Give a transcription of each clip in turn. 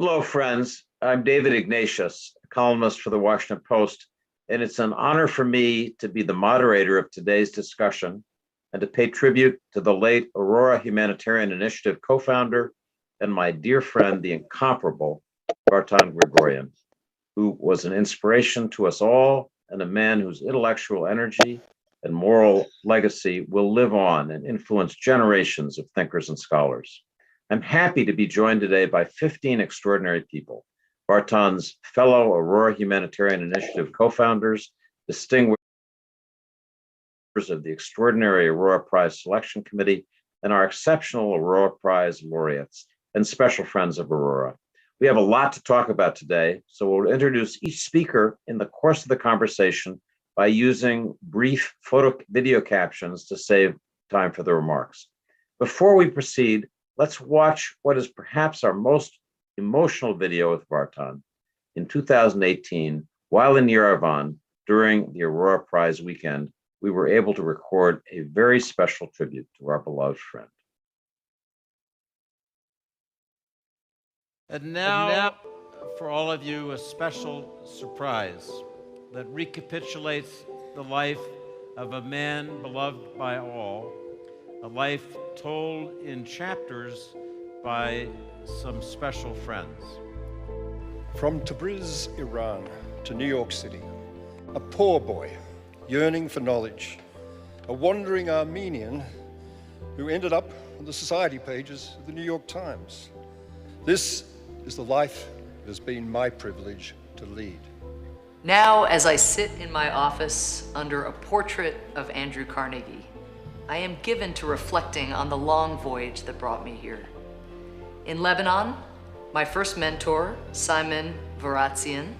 Hello, friends. I'm David Ignatius, a columnist for the Washington Post, and it's an honor for me to be the moderator of today's discussion and to pay tribute to the late Aurora Humanitarian Initiative co-founder and my dear friend, the incomparable Vartan Gregorian, who was an inspiration to us all and a man whose intellectual energy and moral legacy will live on and influence generations of thinkers and scholars. I'm happy to be joined today by 15 extraordinary people: Vartan's fellow Aurora Humanitarian Initiative co-founders, distinguished members of the extraordinary Aurora Prize Selection Committee, and our exceptional Aurora Prize Laureates, and special friends of Aurora. We have a lot to talk about today, so we'll introduce each speaker in the course of the conversation by using brief video captions to save time for the remarks. Before we proceed, let's watch what is perhaps our most emotional video with Vartan. In 2018, while in Yerevan during the Aurora Prize weekend, we were able to record a very special tribute to our beloved friend. And now, for all of you, a special surprise that recapitulates the life of a man beloved by all, a life told in chapters by some special friends. From Tabriz, Iran, to New York City, a poor boy yearning for knowledge, a wandering Armenian who ended up on the society pages of the New York Times. This is the life it has been my privilege to lead. Now, as I sit in my office under a portrait of Andrew Carnegie, I am given to reflecting on the long voyage that brought me here. In Lebanon, my first mentor, Simon Varatzian,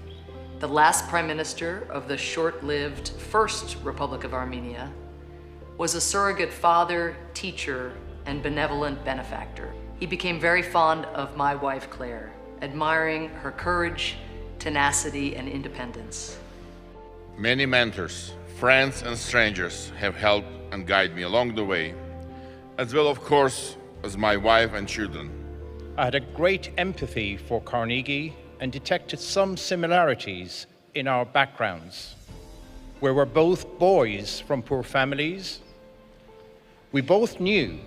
the last prime minister of the short-lived First Republic of Armenia, was a surrogate father, teacher, and benevolent benefactor. He became very fond of my wife, Claire, admiring her courage, tenacity, and independence. Many mentors, friends, and strangers have helped and guided me along the way, as well, of course, as my wife and children. I had a great empathy for Carnegie and detected some similarities in our backgrounds. We were both boys from poor families. We both knew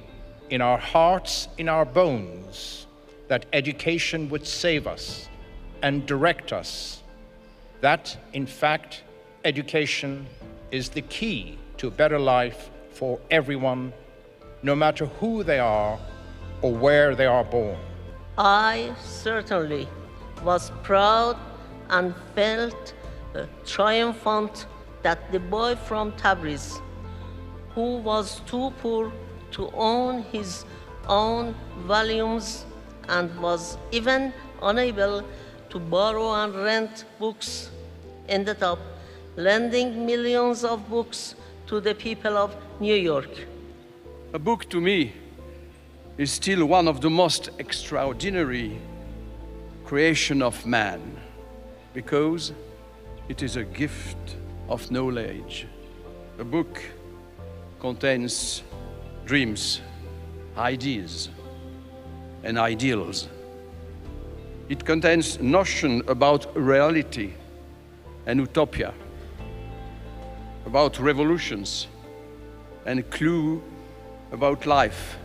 in our hearts, in our bones, that education would save us and direct us. That, in fact, education is the key to a better life for everyone, no matter who they are or where they are born. I certainly was proud and felt triumphant that the boy from Tabriz, who was too poor to own his own volumes and was even unable to borrow and rent books, ended up lending millions of books to the people of New York. A book, to me, is still one of the most extraordinary creation of man, because it is a gift of knowledge. A book contains dreams, ideas, and ideals. It contains notion about reality and utopia, about revolutions, and clue about life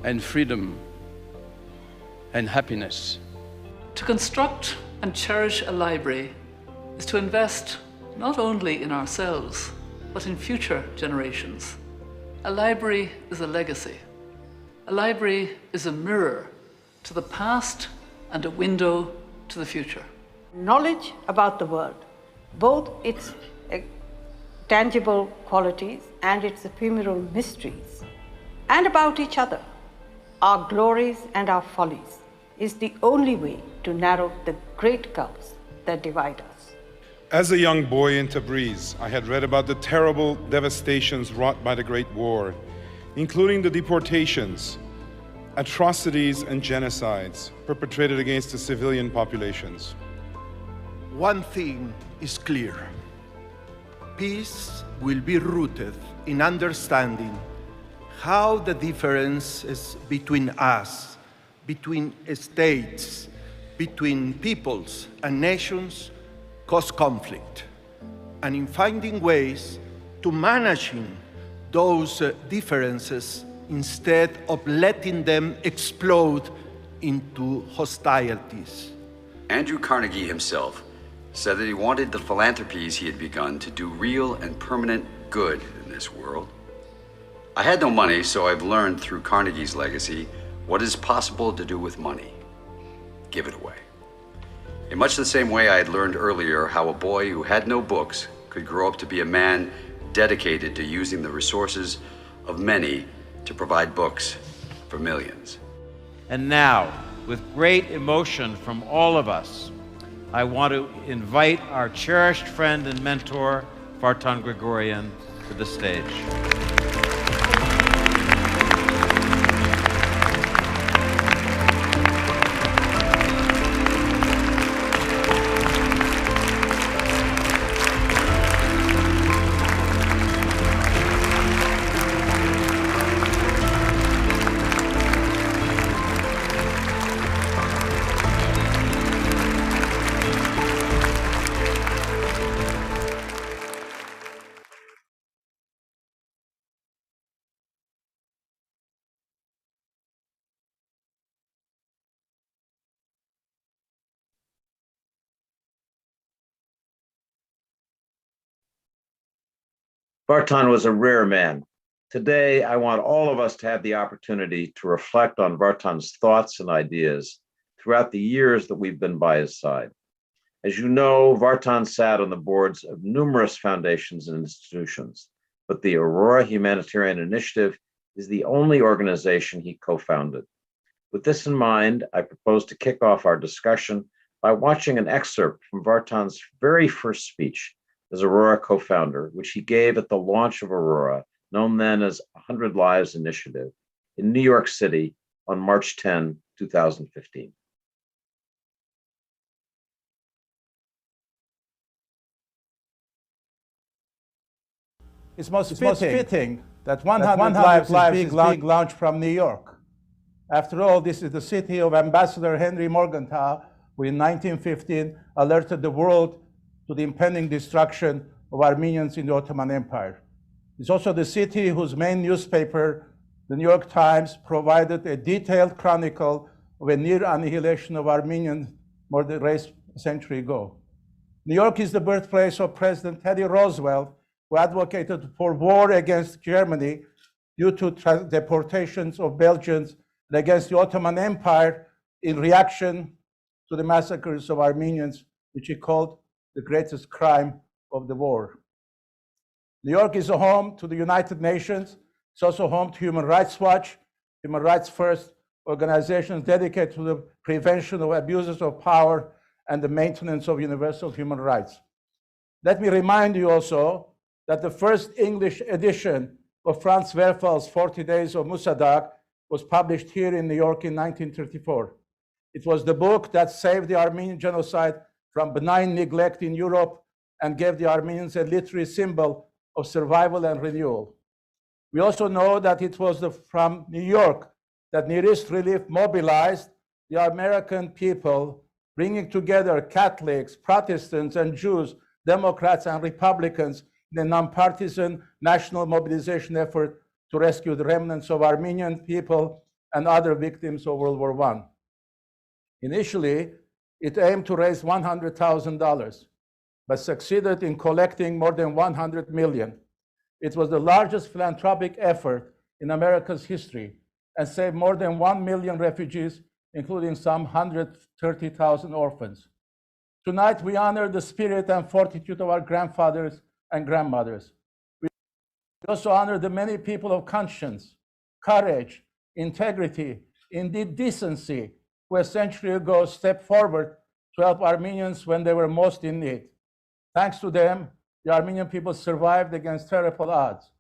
and freedom and happiness. To construct and cherish a library is to invest not only in ourselves, but in future generations. A library is a legacy. A library is a mirror to the past and a window to the future. Knowledge about the world, both its tangible qualities and its ephemeral mysteries, and about each other, our glories and our follies, is the only way to narrow the great gulfs that divide us. As a young boy in Tabriz, I had read about the terrible devastations wrought by the Great War, including the deportations, atrocities, and genocides perpetrated against the civilian populations. One thing is clear. Peace will be rooted in understanding how the differences between us, between states, between peoples and nations cause conflict, and in finding ways to managing those differences instead of letting them explode into hostilities. Andrew Carnegie himself said that he wanted the philanthropies he had begun to do real and permanent good in this world. I had no money, so I've learned through Carnegie's legacy what is possible to do with money. Give it away. In much the same way I had learned earlier how a boy who had no books could grow up to be a man dedicated to using the resources of many to provide books for millions. And now, with great emotion from all of us, I want to invite our cherished friend and mentor, Vartan Gregorian, to the stage. Vartan was a rare man. Today, I want all of us to have the opportunity to reflect on Vartan's thoughts and ideas throughout the years that we've been by his side. As you know, Vartan sat on the boards of numerous foundations and institutions, but the Aurora Humanitarian Initiative is the only organization he co-founded. With this in mind, I propose to kick off our discussion by watching an excerpt from Vartan's very first speech as Aurora Co-Founder, which he gave at the launch of Aurora, known then as 100 Lives Initiative, in New York City on March 10, 2015. It's most fitting that 100 Lives is being launched from New York. After all, this is the city of Ambassador Henry Morgenthau, who in 1915 alerted the world to the impending destruction of Armenians in the Ottoman Empire. It's also the city whose main newspaper, the New York Times, provided a detailed chronicle of a near annihilation of Armenians more than a century ago. New York is the birthplace of President Teddy Roosevelt, who advocated for war against Germany due to deportations of Belgians and against the Ottoman Empire in reaction to the massacres of Armenians, which he called the greatest crime of the war. New York is a home to the United Nations. It's also home to Human Rights Watch, Human Rights First, organizations dedicated to the prevention of abuses of power and the maintenance of universal human rights. Let me remind you also that the first English edition of Franz Werfel's 40 Days of Musadag was published here in New York in 1934. It was the book that saved the Armenian genocide from benign neglect in Europe and gave the Armenians a literary symbol of survival and renewal. We also know that it was from New York that Near East Relief mobilized the American people, bringing together Catholics, Protestants, and Jews, Democrats and Republicans in a nonpartisan national mobilization effort to rescue the remnants of Armenian people and other victims of World War I. Initially, it aimed to raise $100,000, but succeeded in collecting more than 100 million. It was the largest philanthropic effort in America's history and saved more than 1 million refugees, including some 130,000 orphans. Tonight, we honor the spirit and fortitude of our grandfathers and grandmothers. We also honor the many people of conscience, courage, integrity, indeed decency, who a century ago stepped forward to help Armenians when they were most in need. Thanks to them, the Armenian people survived against terrible odds.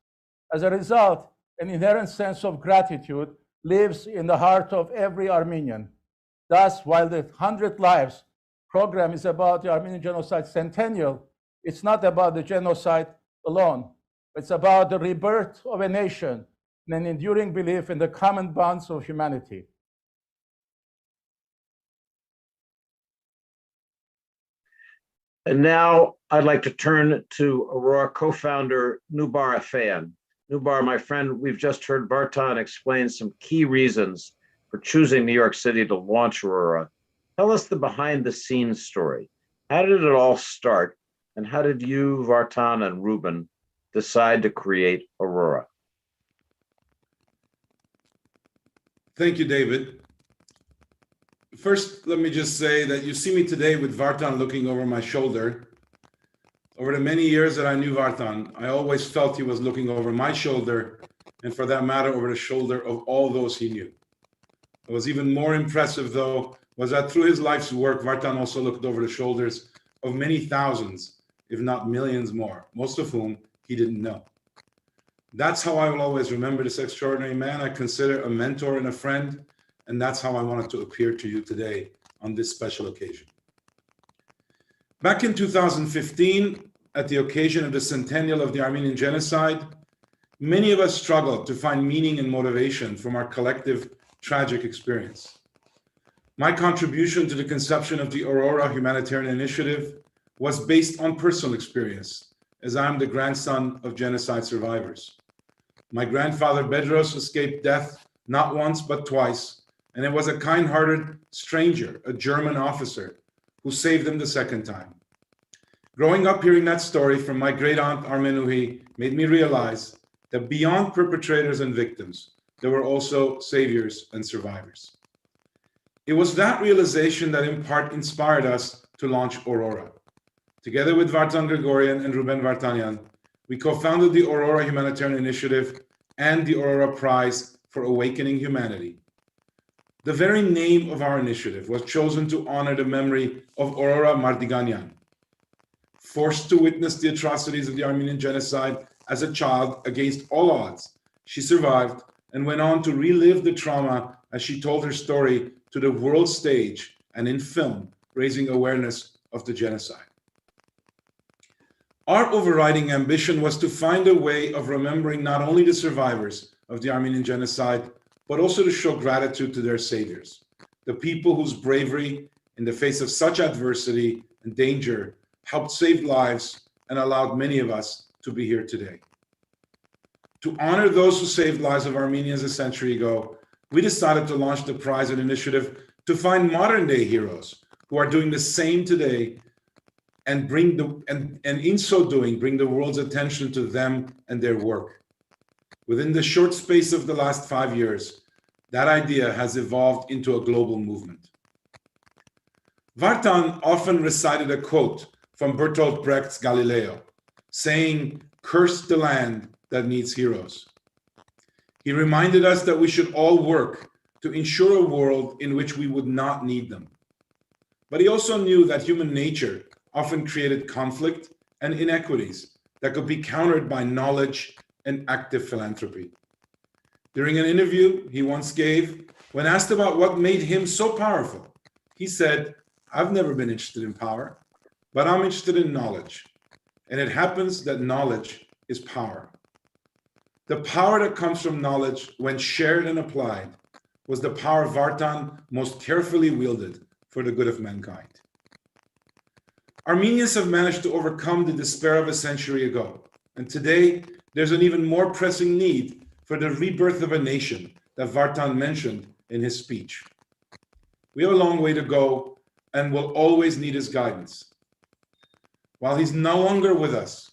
As a result, an inherent sense of gratitude lives in the heart of every Armenian. Thus, while the 100 Lives program is about the Armenian Genocide Centennial, it's not about the genocide alone. It's about the rebirth of a nation and an enduring belief in the common bonds of humanity. And now I'd like to turn to Aurora co-founder Nubar Afeyan. Nubar, my friend, we've just heard Vartan explain some key reasons for choosing New York City to launch Aurora. Tell us the behind the scenes story. How did it all start? And how did you, Vartan, and Ruben decide to create Aurora? Thank you, David. First, let me just say that you see me today with Vartan looking over my shoulder. Over the many years that I knew Vartan, I always felt he was looking over my shoulder, and for that matter, over the shoulder of all those he knew. What was even more impressive, though, was that through his life's work, Vartan also looked over the shoulders of many thousands, if not millions more, most of whom he didn't know. That's how I will always remember this extraordinary man I consider a mentor and a friend, and that's how I wanted to appear to you today on this special occasion. Back in 2015, at the occasion of the centennial of the Armenian Genocide, many of us struggled to find meaning and motivation from our collective tragic experience. My contribution to the conception of the Aurora Humanitarian Initiative was based on personal experience, as I am the grandson of genocide survivors. My grandfather Bedros escaped death not once but twice, and it was a kind-hearted stranger, a German officer, who saved him the second time. Growing up hearing that story from my great-aunt Armenuhi made me realize that beyond perpetrators and victims, there were also saviors and survivors. It was that realization that in part inspired us to launch Aurora. Together with Vartan Gregorian and Ruben Vartanian, we co-founded the Aurora Humanitarian Initiative and the Aurora Prize for Awakening Humanity. The very name of our initiative was chosen to honor the memory of Aurora Mardiganian. Forced to witness the atrocities of the Armenian Genocide as a child against all odds, she survived and went on to relive the trauma as she told her story to the world stage and in film, raising awareness of the genocide. Our overriding ambition was to find a way of remembering not only the survivors of the Armenian Genocide, but also to show gratitude to their saviors, the people whose bravery in the face of such adversity and danger helped save lives and allowed many of us to be here today. To honor those who saved lives of Armenians a century ago, we decided to launch the prize and initiative to find modern-day heroes who are doing the same today and in so doing, bring the world's attention to them and their work. Within the short space of the last 5 years, that idea has evolved into a global movement. Vartan often recited a quote from Bertolt Brecht's Galileo, saying, "Curse the land that needs heroes." He reminded us that we should all work to ensure a world in which we would not need them. But he also knew that human nature often created conflict and inequities that could be countered by knowledge and active philanthropy. During an interview he once gave, when asked about what made him so powerful, he said, "I've never been interested in power, but I'm interested in knowledge. And it happens that knowledge is power." The power that comes from knowledge, when shared and applied, was the power Vartan most carefully wielded for the good of mankind. Armenians have managed to overcome the despair of a century ago, and today there's an even more pressing need for the rebirth of a nation that Vartan mentioned in his speech. We have a long way to go and will always need his guidance. While he's no longer with us,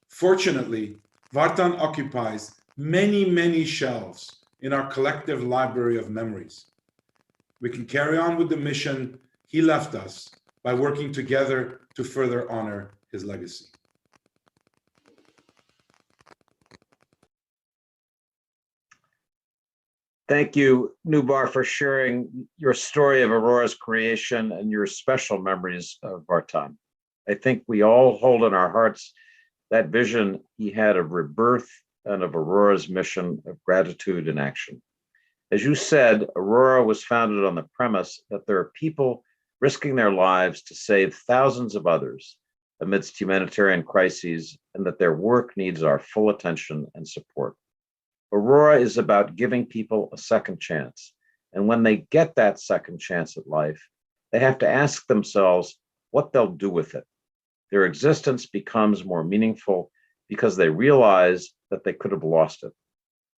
fortunately, Vartan occupies many, many shelves in our collective library of memories. We can carry on with the mission he left us by working together to further honor his legacy. Thank you, Nubar, for sharing your story of Aurora's creation and your special memories of Vartan. I think we all hold in our hearts that vision he had of rebirth and of Aurora's mission of gratitude and action. As you said, Aurora was founded on the premise that there are people risking their lives to save thousands of others amidst humanitarian crises, and that their work needs our full attention and support. Aurora is about giving people a second chance, and when they get that second chance at life, they have to ask themselves what they'll do with it. Their existence becomes more meaningful because they realize that they could have lost it.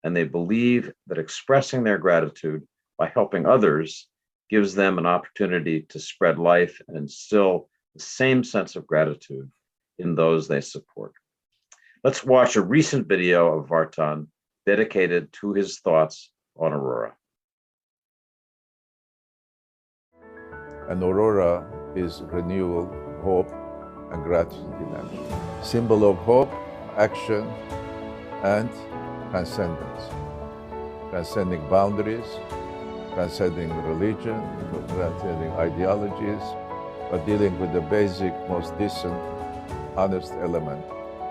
And they believe that expressing their gratitude by helping others gives them an opportunity to spread life and instill the same sense of gratitude in those they support. Let's watch a recent video of Vartan dedicated to his thoughts on Aurora. And Aurora is renewal, hope, and gratitude in action. Symbol of hope, action, and transcendence. Transcending boundaries, transcending religion, transcending ideologies, but dealing with the basic, most decent, honest element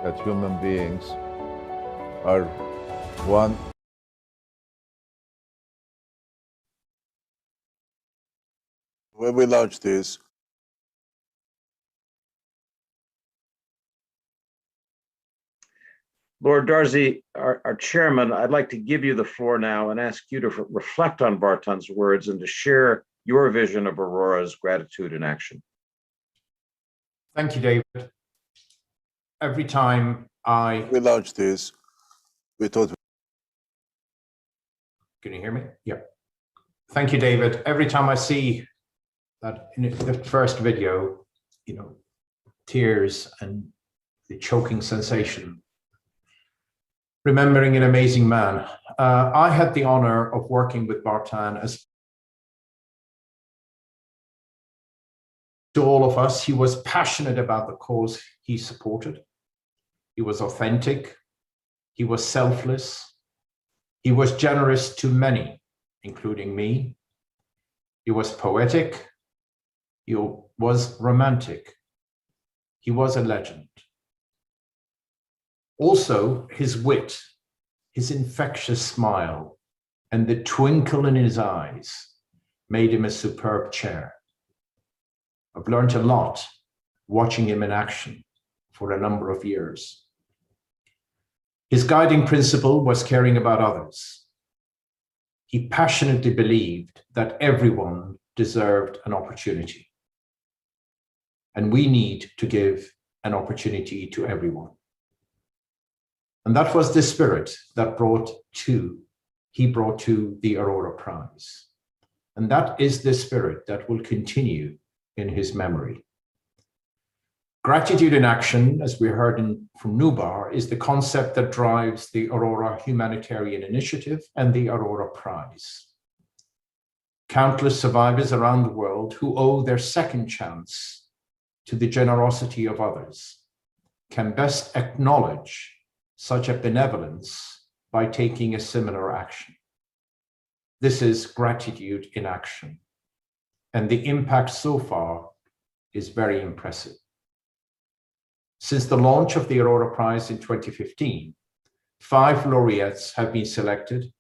that human beings are one. When we launched this, Lord Darzi, our chairman, I'd like to give you the floor now and ask you to reflect on Vartan's words and to share your vision of Aurora's gratitude in action. Thank you, David. Every time we launched this, we thought. Can you hear me? Yeah. Thank you, David. Every time I see that in the first video, tears and the choking sensation, remembering an amazing man. I had the honor of working with Vartan. As to all of us, he was passionate about the cause he supported. He was authentic. He was selfless. He was generous to many, including me. He was poetic. He was romantic. He was a legend. Also, his wit, his infectious smile, and the twinkle in his eyes made him a superb chair. I've learned a lot watching him in action for a number of years. His guiding principle was caring about others. He passionately believed that everyone deserved an opportunity. And we need to give an opportunity to everyone. And that was the spirit that he brought to the Aurora Prize. And that is the spirit that will continue in his memory. Gratitude in action, as we heard from Nubar, is the concept that drives the Aurora Humanitarian Initiative and the Aurora Prize. Countless survivors around the world who owe their second chance to the generosity of others can best acknowledge such a benevolence by taking a similar action. This is gratitude in action, and the impact so far is very impressive. Since the launch of the Aurora Prize in 2015, 5 laureates have been selected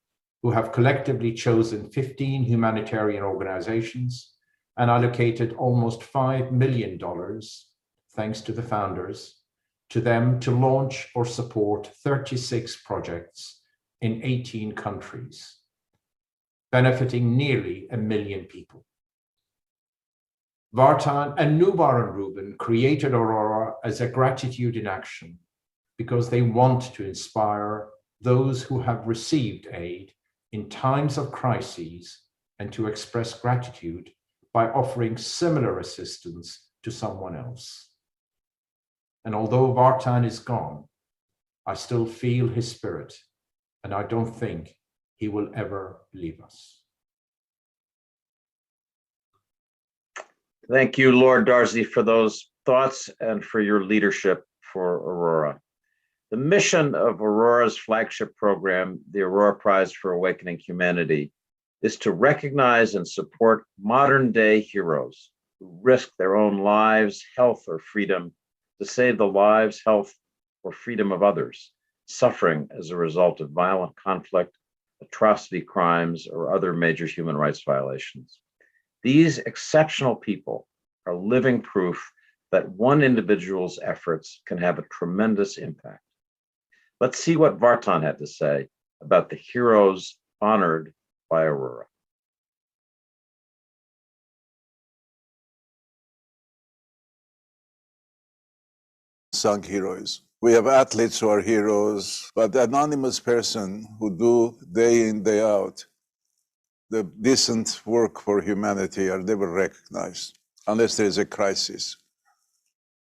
who have collectively chosen 15 humanitarian organizations and allocated almost $5 million, thanks to the founders, to them to launch or support 36 projects in 18 countries, benefiting nearly 1 million people. Vartan and Nubar and Ruben created Aurora as a gratitude in action because they want to inspire those who have received aid in times of crises and to express gratitude by offering similar assistance to someone else. And although Vartan is gone, I still feel his spirit, and I don't think he will ever leave us. Thank you, Lord Darzi, for those thoughts and for your leadership for Aurora. The mission of Aurora's flagship program, the Aurora Prize for Awakening Humanity, is to recognize and support modern-day heroes who risk their own lives, health, or freedom to save the lives, health, or freedom of others suffering as a result of violent conflict, atrocity crimes, or other major human rights violations. These exceptional people are living proof that one individual's efforts can have a tremendous impact. Let's see what Vartan had to say about the heroes honored by Aurora. unsung heroes. We have athletes who are heroes, but the anonymous person who do day in, day out the decent work for humanity are never recognized unless there is a crisis.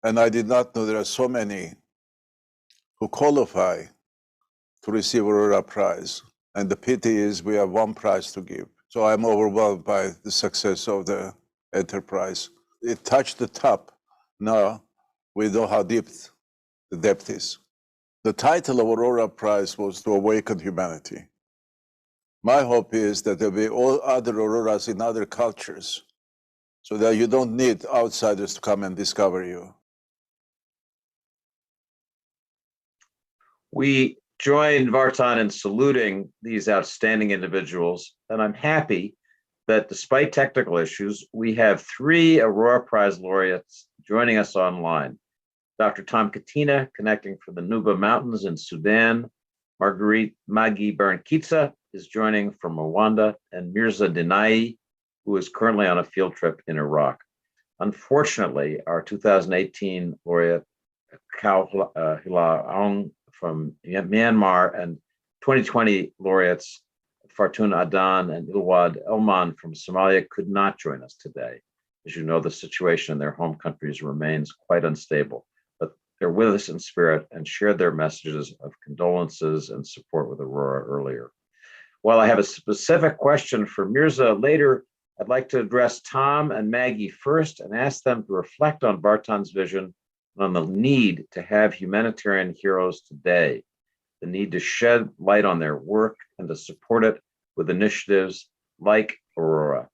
And I did not know there are so many who qualify to receive Aurora Prize. And the pity is we have one prize to give. So I'm overwhelmed by the success of the enterprise. It touched the top. Now we know how deep the depth is. The title of Aurora Prize was to awaken humanity. My hope is that there will be all other auroras in other cultures so that you don't need outsiders to come and discover you. We join Vartan in saluting these outstanding individuals, and I'm happy that despite technical issues, we have 3 Aurora Prize laureates joining us online. Dr. Tom Katina, connecting from the Nuba Mountains in Sudan. Marguerite Magi Barankitsa is joining from Rwanda, and Mirza Dinai, who is currently on a field trip in Iraq. Unfortunately, our 2018 laureate, Khao Hila from Myanmar, and 2020 laureates, Fartun Adan and Ilwad Elman from Somalia, could not join us today. As you know, the situation in their home countries remains quite unstable, but they're with us in spirit and shared their messages of condolences and support with Aurora earlier. While I have a specific question for Mirza later, I'd like to address Tom and Maggie first and ask them to reflect on Vartan's vision and on the need to have humanitarian heroes today, the need to shed light on their work and to support it with initiatives like Aurora.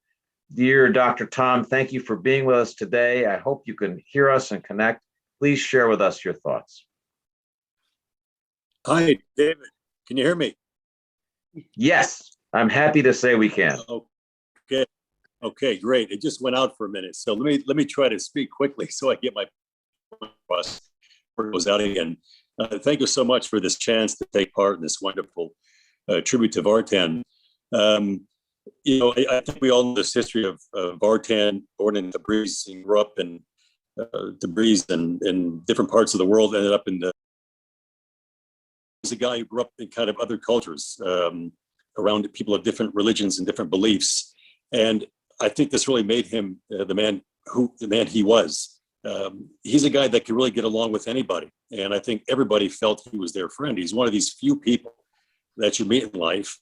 Dear Dr. Tom, thank you for being with us today. I hope you can hear us and connect. Please share with us your thoughts. Hi, David. Can you hear me? Yes, I'm happy to say we can. Okay. Okay, great. It just went out for a minute. So let me try to speak quickly so I get my point across before it goes out again. Thank you so much for this chance to take part in this wonderful tribute to Vartan. You know, I think we all know this history of Vartan, born in Tabriz, and grew up in Tabriz and in different parts of the world, ended up in the... He's a guy who grew up in kind of other cultures, around people of different religions and different beliefs. And I think this really made him the man he was. He's a guy that could really get along with anybody. And I think everybody felt he was their friend. He's one of these few people that you meet in life.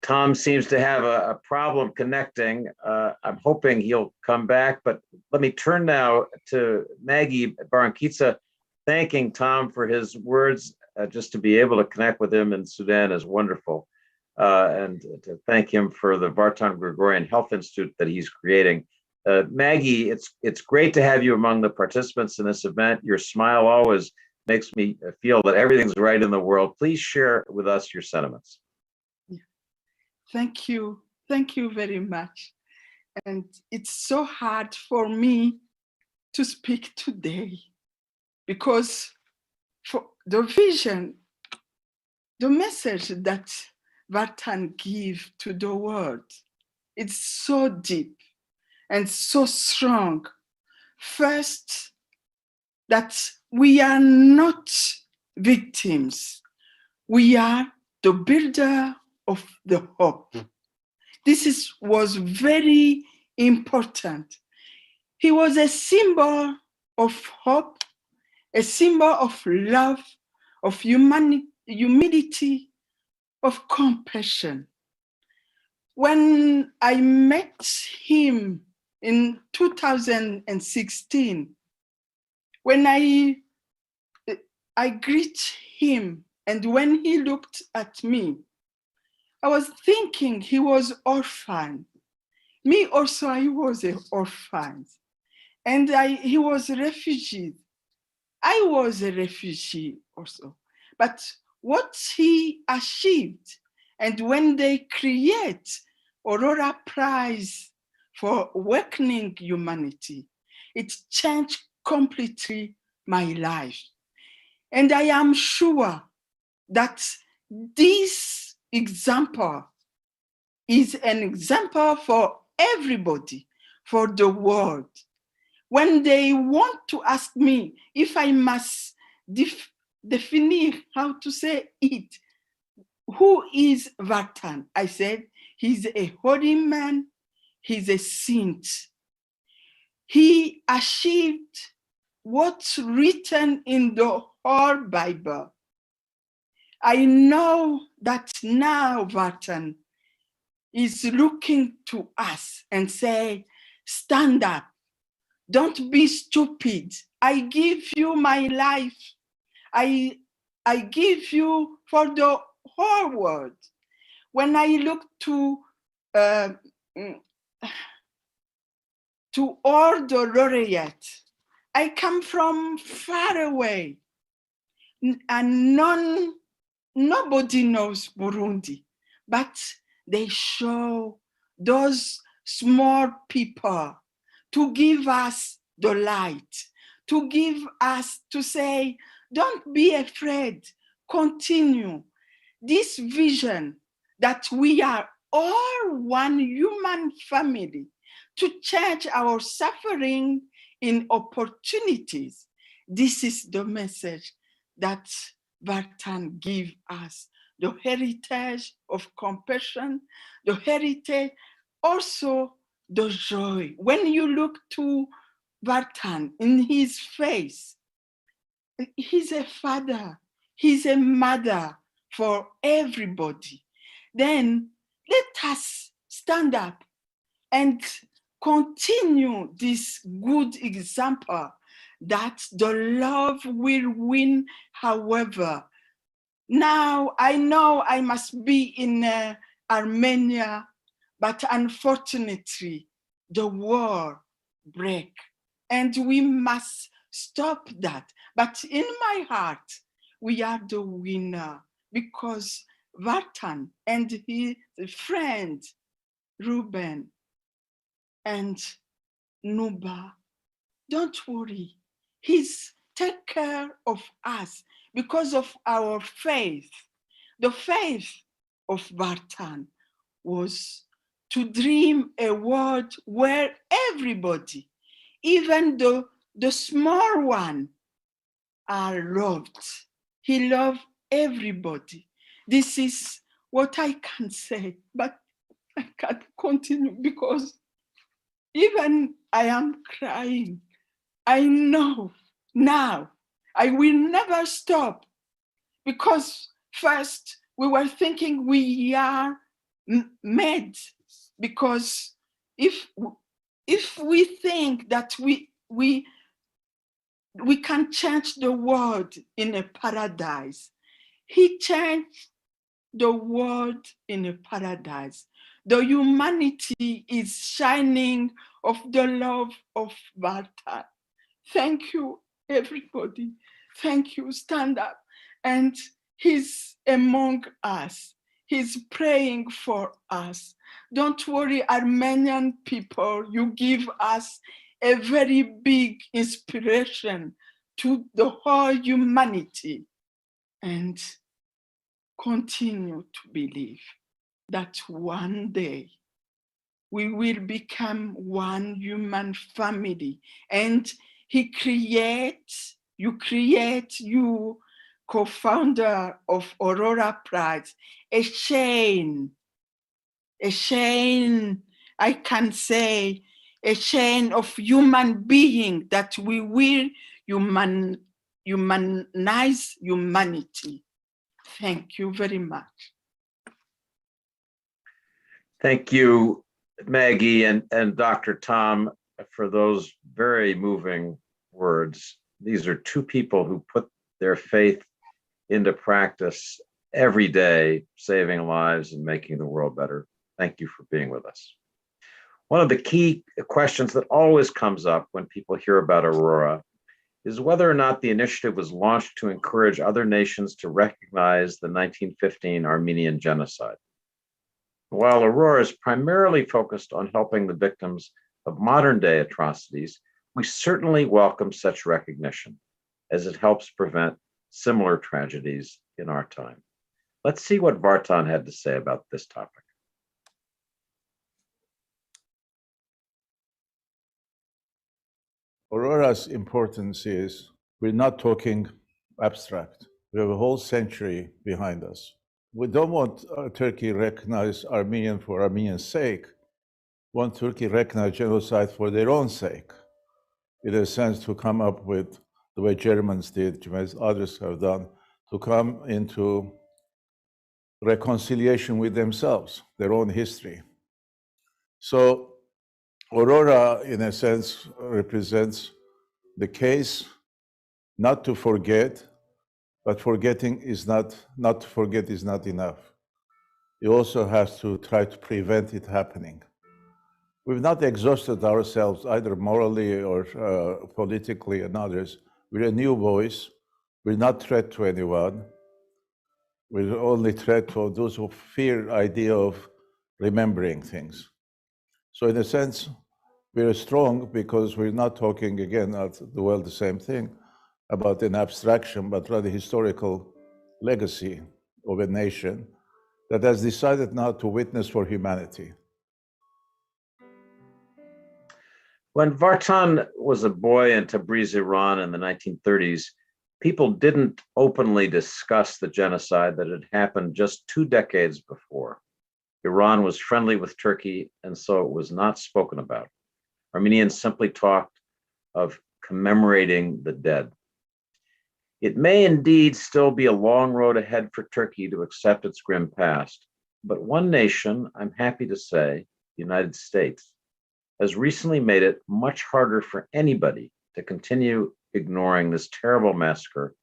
Tom seems to have a problem connecting. I'm hoping he'll come back, but let me turn now to Maggie Barankitsa, thanking Tom for his words. Just to be able to connect with him in Sudan is wonderful. And to thank him for the Vartan Gregorian Health Institute that he's creating. Maggie, it's great to have you among the participants in this event. Your smile always makes me feel that everything's right in the world. Please share with us your sentiments. Thank you. Thank you very much. And it's so hard for me to speak today because for the vision, the message that Vartan gives to the world, it's so deep and so strong. First, that we are not victims. We are the builder of the hope. This was very important. He was a symbol of hope, a symbol of love, of humility, of compassion. When I met him in 2016, when I greet him, and when he looked at me, I was thinking he was orphan. Me also, I was an orphan. And he was a refugee. I was a refugee also. But what he achieved, and when they create Aurora Prize for Awakening Humanity, it changed completely my life. And I am sure that this example is an example for everybody, for the world. When they want to ask me if I must define how to say it, who is Vartan? I said, he's a holy man, he's a saint. He achieved what's written in the whole Bible. I know that now Vartan is looking to us and say, stand up, don't be stupid. I give you my life. I give you for the whole world. When I look to all the laureates, I come from far away, and nobody knows Burundi, but they show those small people to give us the light, to give us, to say, don't be afraid, continue. This vision that we are all one human family, to change our suffering in opportunities. This is the message that Vartan gives us, the heritage of compassion, the heritage, also the joy. When you look to Vartan in his face, he's a father, he's a mother for everybody. Then let us stand up and continue this good example that the love will win, however. Now I know I must be in Armenia, but unfortunately the war break and we must stop that. But in my heart, we are the winner because Vartan and his friend Ruben and Nuba, don't worry, he's take care of us because of our faith. The faith of Vartan was to dream a world where everybody, even the small one, are loved. He loved everybody. This is what I can say, but I can't continue because even I am crying. I know now I will never stop because first we were thinking we are mad because if we think that we can change the world in a paradise, he changed the world in a paradise. The humanity is shining of the love of Vartan. Thank you, everybody. Thank you, stand up. And he's among us. He's praying for us. Don't worry, Armenian people, you give us a very big inspiration to the whole humanity. And continue to believe that one day we will become one human family. And you co-founder of Aurora Prize, a chain, I can say, a chain of human being that we will humanize humanity. Thank you very much. Thank you, Maggie and Dr. Tom, for those very moving words. These are two people who put their faith into practice every day, saving lives and making the world better. Thank you for being with us. One of the key questions that always comes up when people hear about Aurora is whether or not the initiative was launched to encourage other nations to recognize the 1915 Armenian Genocide. While Aurora is primarily focused on helping the victims of modern-day atrocities, we certainly welcome such recognition as it helps prevent similar tragedies in our time. Let's see what Vartan had to say about this topic. Aurora's importance is we're not talking abstract. We have a whole century behind us. We don't want Turkey recognize Armenian for Armenian's sake. We want Turkey recognize genocide for their own sake. In a sense, to come up with the way Germans did, as others have done, to come into reconciliation with themselves, their own history. So Aurora, in a sense, represents the case not to forget, but forgetting is not to forget is not enough. You also have to try to prevent it happening. We've not exhausted ourselves either morally or politically and others. We're a new voice. We're not threat to anyone. We're only threat to those who fear idea of remembering things. So in a sense, we're strong because we're not talking, again, the same thing, about an abstraction, but rather historical legacy of a nation that has decided now to witness for humanity. When Vartan was a boy in Tabriz, Iran in the 1930s, people didn't openly discuss the genocide that had happened just 2 decades before. Iran was friendly with Turkey, and so it was not spoken about. Armenians simply talked of commemorating the dead. It may indeed still be a long road ahead for Turkey to accept its grim past, but one nation, I'm happy to say, the United States, has recently made it much harder for anybody to continue ignoring this terrible massacre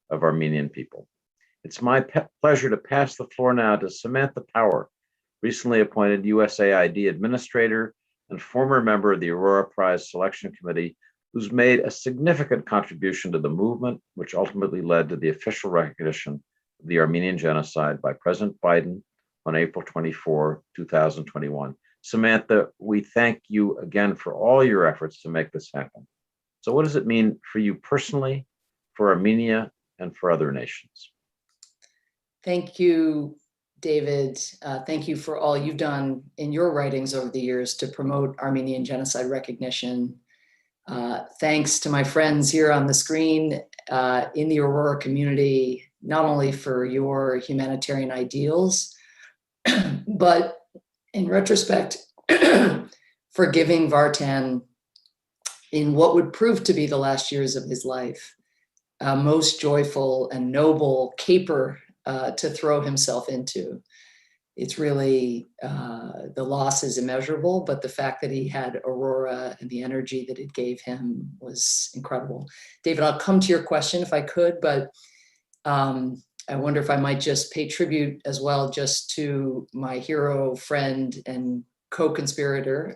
of Armenian people. It's my pleasure to pass the floor now to Samantha Power, recently appointed USAID Administrator and former member of the Aurora Prize Selection Committee, who's made a significant contribution to the movement, which ultimately led to the official recognition of the Armenian genocide by President Biden on April 24, 2021. Samantha, we thank you again for all your efforts to make this happen. So what does it mean for you personally, for Armenia, and for other nations? Thank you, David. Thank you for all you've done in your writings over the years to promote Armenian genocide recognition. Thanks to my friends here on the screen in the Aurora community, not only for your humanitarian ideals, but in retrospect, for giving Vartan, in what would prove to be the last years of his life, a most joyful and noble caper to throw himself into. It's really, the loss is immeasurable, but the fact that he had Aurora and the energy that it gave him was incredible. David, I'll come to your question if I could, but I wonder if I might just pay tribute as well just to my hero, friend, and co-conspirator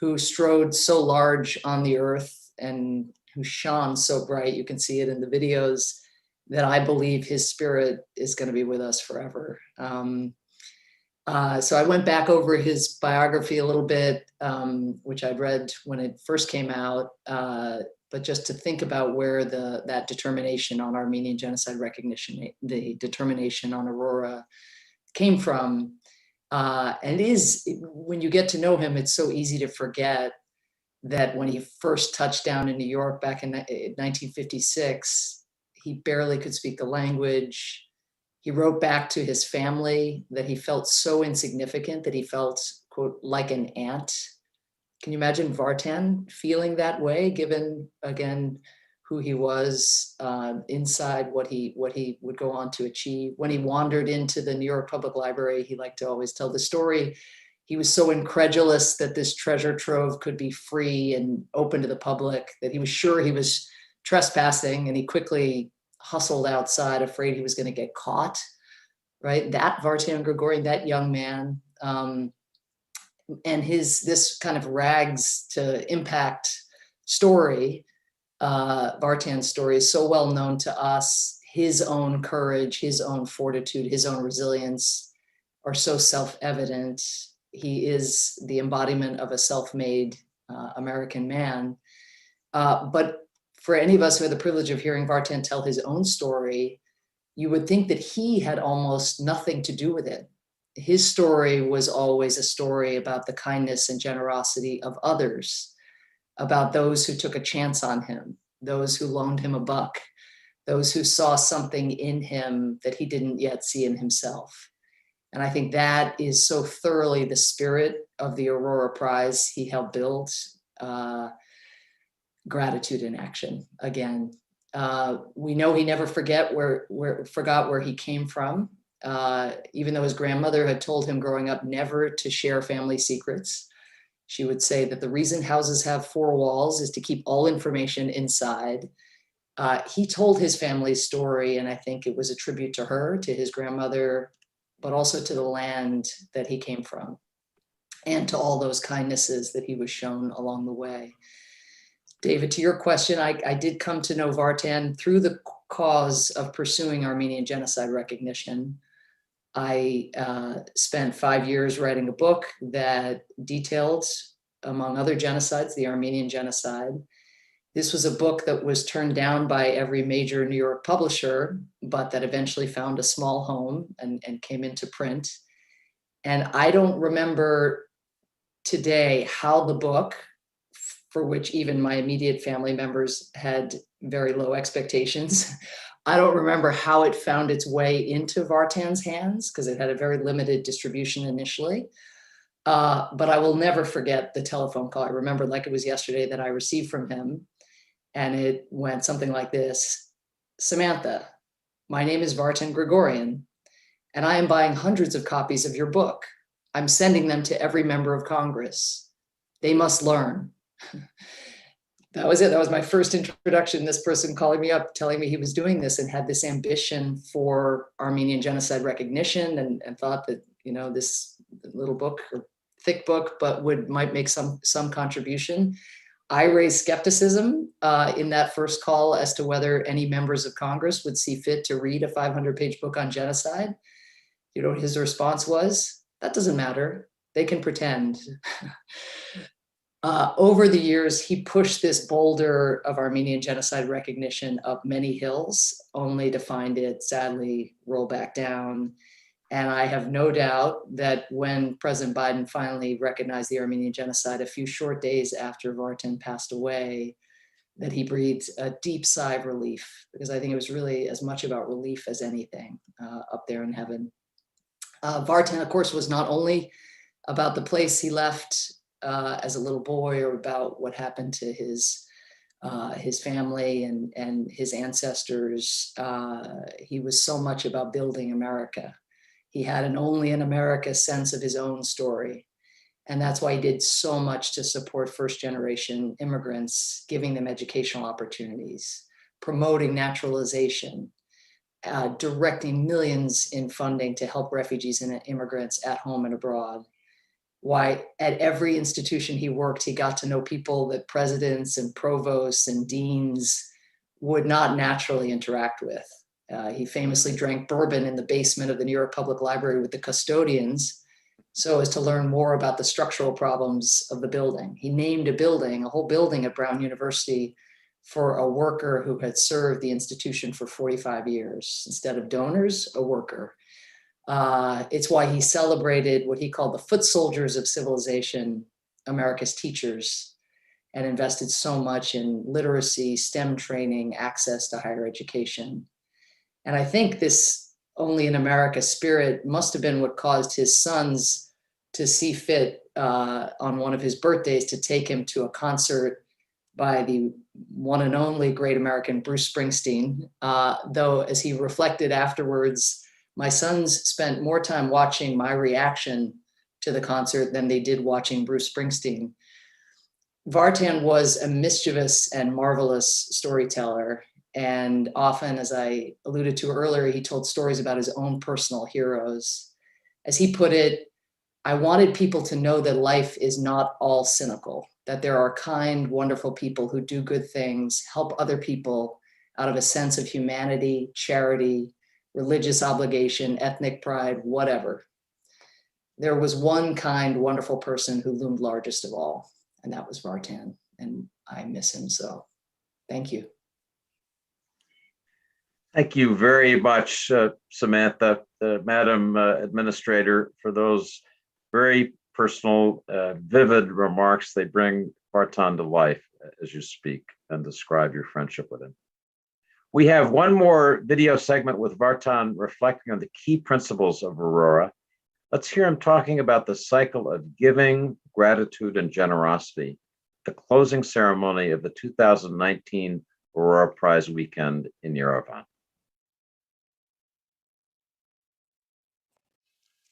who strode so large on the earth and who shone so bright, you can see it in the videos, that I believe his spirit is going to be with us forever. So I went back over his biography a little bit, which I'd read when it first came out, but just to think about where that determination on Armenian genocide recognition, the determination on Aurora came from. And when you get to know him, it's so easy to forget that when he first touched down in New York back in 1956, he barely could speak the language. He wrote back to his family that he felt so insignificant that he felt, quote, like an ant. Can you imagine Vartan feeling that way, given, again, who he was inside what he would go on to achieve? When he wandered into the New York Public Library, he liked to always tell the story. He was so incredulous that this treasure trove could be free and open to the public that he was sure he was trespassing, and he quickly hustled outside, afraid he was going to get caught, right? That Vartan Gregorian, that young man, and this kind of rags to impact story, Vartan's story is so well known to us. His own courage, his own fortitude, his own resilience are so self-evident. He is the embodiment of a self-made American man. But for any of us who had the privilege of hearing Vartan tell his own story, you would think that he had almost nothing to do with it. His story was always a story about the kindness and generosity of others. about those who took a chance on him, those who loaned him a buck, those who saw something in him that he didn't yet see in himself. And I think that is so thoroughly the spirit of the Aurora Prize he helped build. Gratitude in action, again. We know he never forgot where he came from, even though his grandmother had told him growing up never to share family secrets. She would say that the reason houses have 4 walls is to keep all information inside. He told his family's story, and I think it was a tribute to her, to his grandmother, but also to the land that he came from, and to all those kindnesses that he was shown along the way. David, to your question, I did come to know Vartan through the cause of pursuing Armenian genocide recognition. I spent 5 years writing a book that detailed, among other genocides, the Armenian genocide. This was a book that was turned down by every major New York publisher, but that eventually found a small home and came into print. And I don't remember today how the book, for which even my immediate family members had very low expectations, I don't remember how it found its way into Vartan's hands, because it had a very limited distribution initially. But I will never forget the telephone call. I remember like it was yesterday that I received from him. And it went something like this: Samantha, my name is Vartan Gregorian, and I am buying hundreds of copies of your book. I'm sending them to every member of Congress. They must learn. That was it. That was my first introduction. This person calling me up, telling me he was doing this and had this ambition for Armenian genocide recognition, and thought that, you know, this little book, or thick book, but might make some contribution. I raised skepticism in that first call as to whether any members of Congress would see fit to read a 500-page book on genocide. You know what his response was? That doesn't matter. They can pretend. Over the years, he pushed this boulder of Armenian genocide recognition up many hills, only to find it sadly roll back down. And I have no doubt that when President Biden finally recognized the Armenian genocide a few short days after Vartan passed away, that he breathed a deep sigh of relief, because I think it was really as much about relief as anything up there in heaven. Vartan, of course, was not only about the place he left as a little boy, or about what happened to his family and his ancestors. He was so much about building America. He had an only in America sense of his own story. And that's why he did so much to support first-generation immigrants, giving them educational opportunities, promoting naturalization, directing millions in funding to help refugees and immigrants at home and abroad. Why at every institution he worked, he got to know people that presidents and provosts and deans would not naturally interact with. He famously drank bourbon in the basement of the New York Public Library with the custodians so as to learn more about the structural problems of the building. He named a whole building at Brown University, for a worker who had served the institution for 45 years. Instead of donors, a worker. It's why he celebrated what he called the foot soldiers of civilization, America's teachers, and invested so much in literacy, STEM training, access to higher education. And I think this only in America spirit must have been what caused his sons to see fit on one of his birthdays to take him to a concert by the one and only great American Bruce Springsteen. Though, as he reflected afterwards, my sons spent more time watching my reaction to the concert than they did watching Bruce Springsteen. Vartan was a mischievous and marvelous storyteller. And often, as I alluded to earlier, he told stories about his own personal heroes. As he put it, I wanted people to know that life is not all cynical, that there are kind, wonderful people who do good things, help other people out of a sense of humanity, charity, religious obligation, ethnic pride, whatever. There was one kind, wonderful person who loomed largest of all, and that was Vartan, and I miss him so. Thank you. Thank you very much, Samantha, Madam Administrator, for those very personal, vivid remarks. They bring Vartan to life as you speak and describe your friendship with him. We have one more video segment with Vartan reflecting on the key principles of Aurora. Let's hear him talking about the cycle of giving, gratitude, and generosity, the closing ceremony of the 2019 Aurora Prize weekend in Yerevan.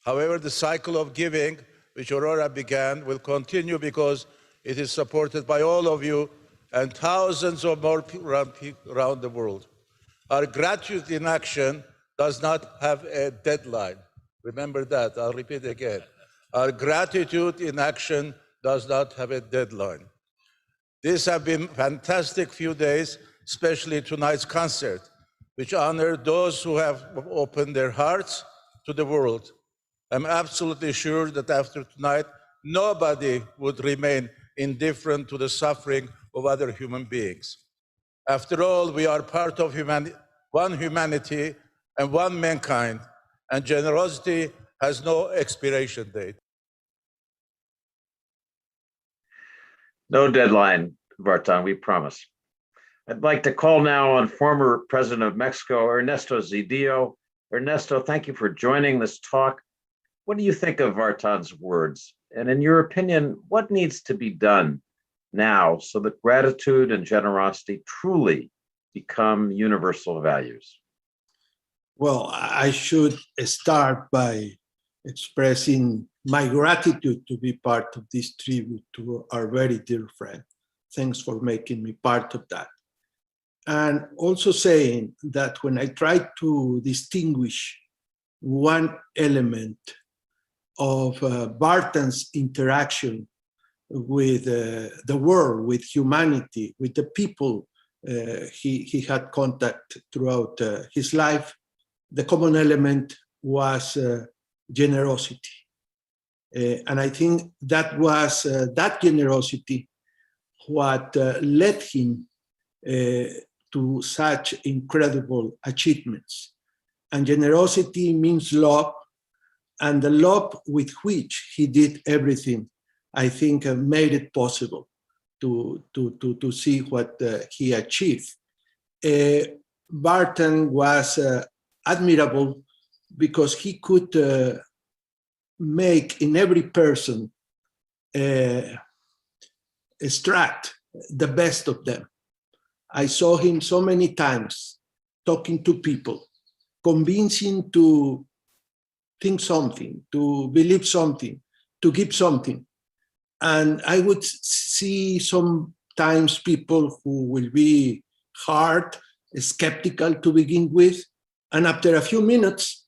However, the cycle of giving, which Aurora began, will continue because it is supported by all of you and thousands of more people around the world. Our gratitude in action does not have a deadline. Remember that, I'll repeat again. Our gratitude in action does not have a deadline. These have been fantastic few days, especially tonight's concert, which honor those who have opened their hearts to the world. I'm absolutely sure that after tonight, nobody would remain indifferent to the suffering of other human beings. After all, we are part of one humanity and one mankind, and generosity has no expiration date. No deadline, Vartan, we promise. I'd like to call now on former President of Mexico, Ernesto Zedillo. Ernesto, thank you for joining this talk. What do you think of Vartan's words? And in your opinion, what needs to be done now so that gratitude and generosity truly become universal values? Well, I should start by expressing my gratitude to be part of this tribute to our very dear friend. Thanks for making me part of that. And also saying that when I try to distinguish one element of Vartan's interaction with the world, with humanity, with the people he had contact throughout his life, the common element was generosity. And I think that was that generosity what led him to such incredible achievements. And generosity means love, and the love with which he did everything, I think made it possible to see what he achieved. Vartan was admirable because he could make in every person extract the best of them. I saw him so many times talking to people, convincing to think something, to believe something, to give something. And I would see sometimes people who will be hard, skeptical to begin with, and after a few minutes,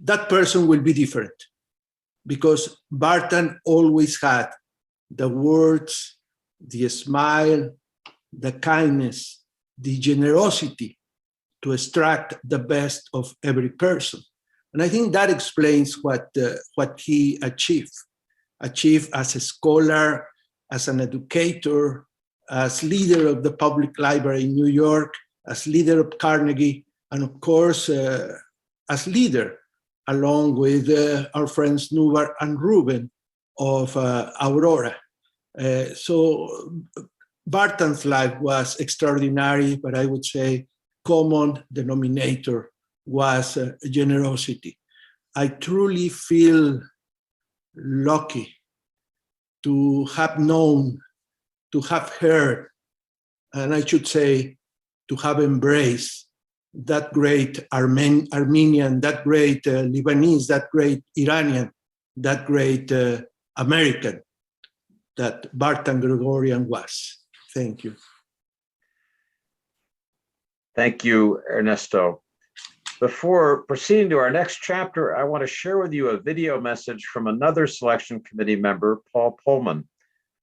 that person will be different, because Vartan always had the words, the smile, the kindness, the generosity to extract the best of every person. And I think that explains what he achieved as a scholar, as an educator, as leader of the public library in New York, as leader of Carnegie, and of course, as leader, along with our friends Nubar and Ruben of Aurora. So Vartan's life was extraordinary, but I would say common denominator was generosity. I truly feel lucky to have known, to have heard, and I should say to have embraced that great Armenian, that great Lebanese, that great Iranian, that great American that Vartan Gregorian was. Thank you. Thank you, Ernesto. Before proceeding to our next chapter, I want to share with you a video message from another selection committee member, Paul Pullman,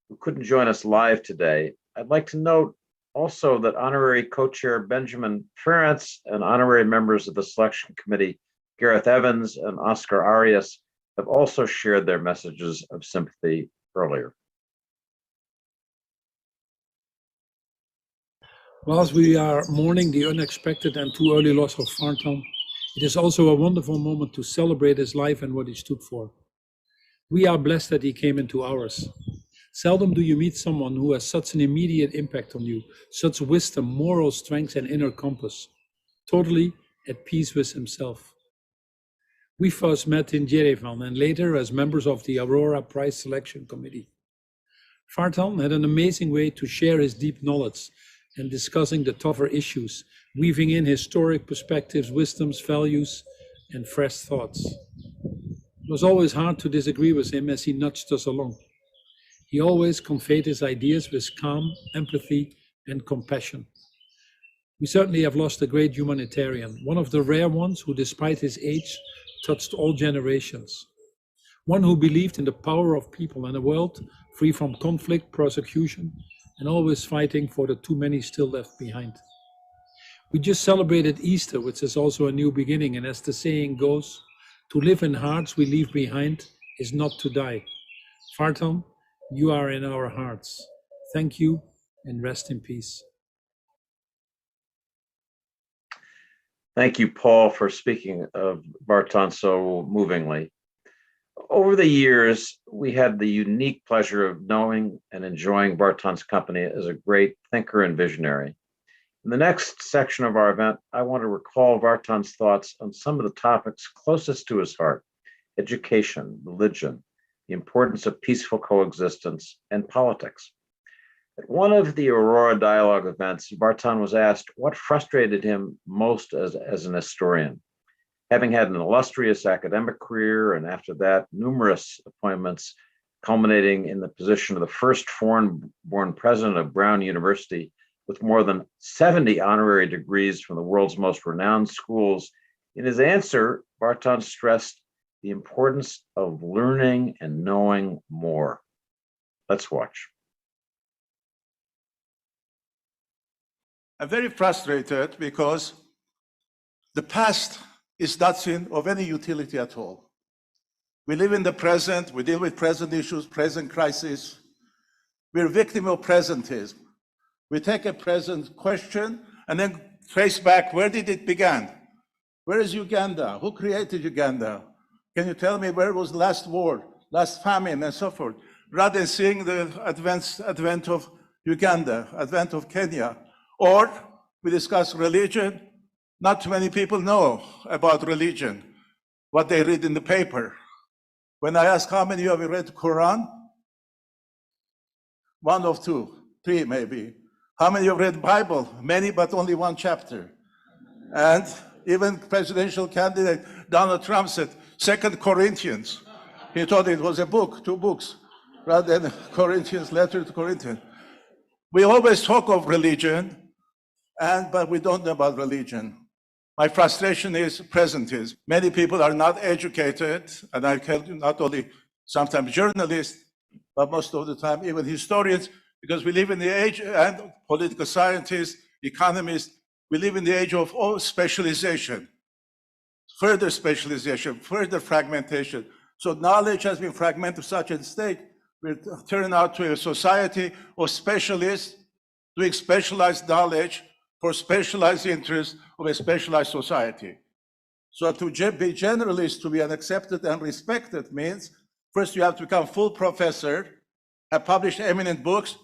who couldn't join us live today. I'd like to note also that honorary co-chair Benjamin Ferentz and honorary members of the selection committee, Gareth Evans and Oscar Arias, have also shared their messages of sympathy earlier. Whilst we are mourning the unexpected and too early loss of Vartan, it is also a wonderful moment to celebrate his life and what he stood for. We are blessed that he came into ours. Seldom do you meet someone who has such an immediate impact on you, such wisdom, moral strength, and inner compass, totally at peace with himself. We first met in Yerevan and later as members of the Aurora Prize Selection Committee. Vartan had an amazing way to share his deep knowledge and discussing the tougher issues, weaving in historic perspectives, wisdoms, values, and fresh thoughts. It was always hard to disagree with him as he nudged us along. He always conveyed his ideas with calm, empathy, and compassion. We certainly have lost a great humanitarian, one of the rare ones who, despite his age, touched all generations. One who believed in the power of people and a world free from conflict, persecution, and always fighting for the too many still left behind. We just celebrated Easter, which is also a new beginning, and as the saying goes, to live in hearts we leave behind is not to die. Vartan, you are in our hearts. Thank you and rest in peace. Thank you, Paul, for speaking of Vartan so movingly. Over the years, we had the unique pleasure of knowing and enjoying Vartan's company as a great thinker and visionary. In the next section of our event, I want to recall Vartan's thoughts on some of the topics closest to his heart: education, religion, the importance of peaceful coexistence, and politics. At one of the Aurora Dialogue events, Vartan was asked what frustrated him most as an historian. Having had an illustrious academic career and after that numerous appointments culminating in the position of the first foreign-born president of Brown University with more than 70 honorary degrees from the world's most renowned schools, in his answer, Vartan stressed the importance of learning and knowing more. Let's watch. I'm very frustrated because the past is nothing of any utility at all. We live in the present, we deal with present issues, present crises. We're victim of presentism. We take a present question and then trace back, where did it begin? Where is Uganda? Who created Uganda? Can you tell me where was the last war, last famine, and so forth? Rather than seeing the advent of Uganda, advent of Kenya. Or we discuss religion. Not too many people know about religion, what they read in the paper. When I ask how many of you read the Quran, one of two, three maybe. How many have read the Bible? Many, but only one chapter. And even presidential candidate Donald Trump said, 2 Corinthians. He thought it was a book, 2 books, rather than Corinthians, letter to Corinthians. We always talk of religion, but we don't know about religion. My frustration is presentism. Many people are not educated, and I tell you, not only sometimes journalists, but most of the time even historians, because we live in the age, and political scientists, economists, we live in the age of specialization, further fragmentation. So knowledge has been fragmented to such a state, we're turning out to a society of specialists doing specialized knowledge for specialized interests of a specialized society. So to be generalist, to be accepted and respected means, first you have to become full professor, have published eminent books,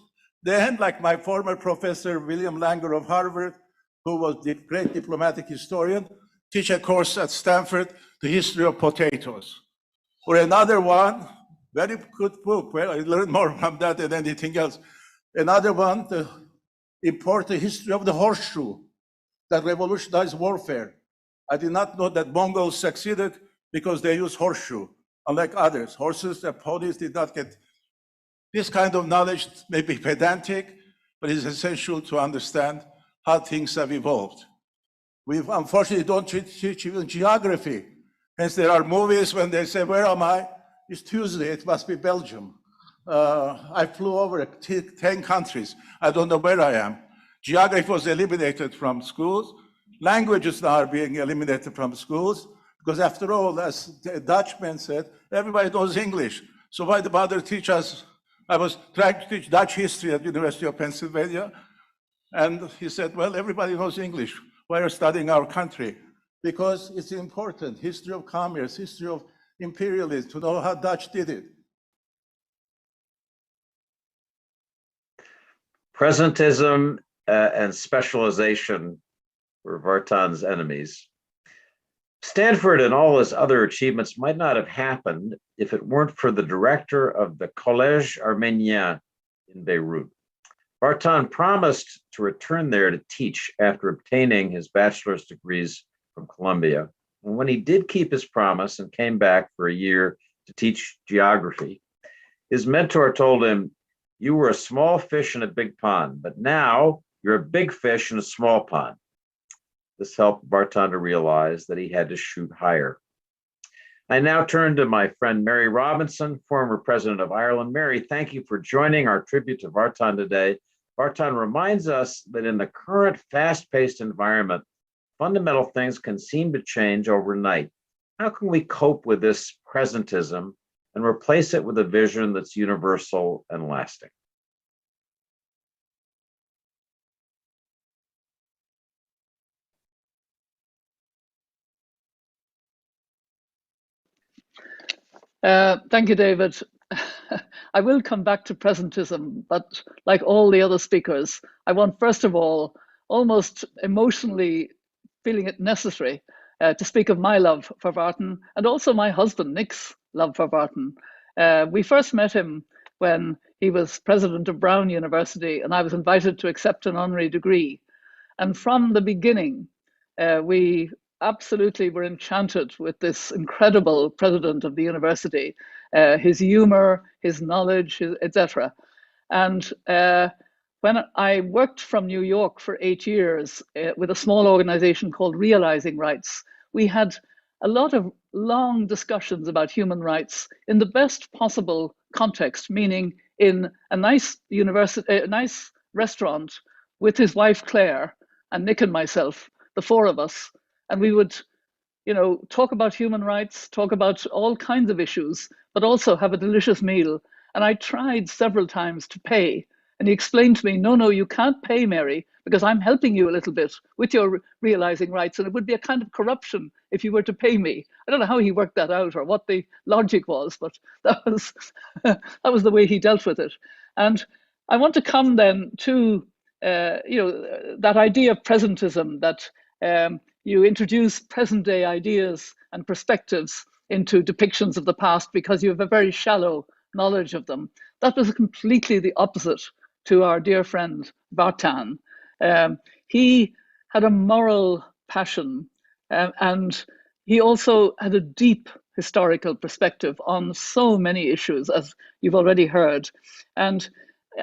then like my former professor, William Langer of Harvard, who was the great diplomatic historian, teach a course at Stanford, The History of Potatoes. Or another one, very good book, well, I learned more from that than anything else. Another one, the important history of the horseshoe that revolutionized warfare. I did not know that Mongols succeeded because they used horseshoe, unlike others. Horses and ponies did not get. This kind of knowledge may be pedantic, but it's essential to understand how things have evolved. We unfortunately don't teach even geography. Hence there are movies when they say, where am I? It's Tuesday, it must be Belgium. I flew over 10 countries. I don't know where I am. Geography was eliminated from schools. Languages now are being eliminated from schools because after all, as the Dutchman said, everybody knows English. So why bother teach us? I was trying to teach Dutch history at the University of Pennsylvania. And he said, well, everybody knows English. Why are you studying our country? Because it's important. History of commerce, history of imperialism, to know how Dutch did it. Presentism and specialization were Vartan's enemies. Stanford and all his other achievements might not have happened if it weren't for the director of the Collège Armenian in Beirut. Vartan promised to return there to teach after obtaining his bachelor's degrees from Columbia. And when he did keep his promise and came back for a year to teach geography, his mentor told him, "You were a small fish in a big pond, but now you're a big fish in a small pond." This helped Vartan to realize that he had to shoot higher. I now turn to my friend Mary Robinson, former president of Ireland. Mary, thank you for joining our tribute to Vartan today. Vartan reminds us that in the current fast-paced environment, fundamental things can seem to change overnight. How can we cope with this presentism and replace it with a vision that's universal and lasting? Thank you, David. I will come back to presentism, but like all the other speakers, I want, first of all, almost emotionally feeling it necessary to speak of my love for Vartan and also my husband, Nick's love for Vartan. We first met him when he was president of Brown University and I was invited to accept an honorary degree. And from the beginning, we absolutely were enchanted with this incredible president of the university, his humor, his knowledge, etc. And when I worked from New York for 8 years with a small organization called Realizing Rights, we had a lot of long discussions about human rights in the best possible context, meaning in a nice restaurant with his wife Claire and Nick and myself, the four of us, and we would, talk about human rights, talk about all kinds of issues, but also have a delicious meal. And I tried several times to pay. And he explained to me, no, you can't pay, Mary, because I'm helping you a little bit with your realizing rights. And it would be a kind of corruption if you were to pay me. I don't know how he worked that out or what the logic was, but that was, that was the way he dealt with it. And I want to come then to, that idea of presentism, that you introduce present day ideas and perspectives into depictions of the past because you have a very shallow knowledge of them. That was completely the opposite to our dear friend Vartan. He had a moral passion and he also had a deep historical perspective on so many issues, as you've already heard. And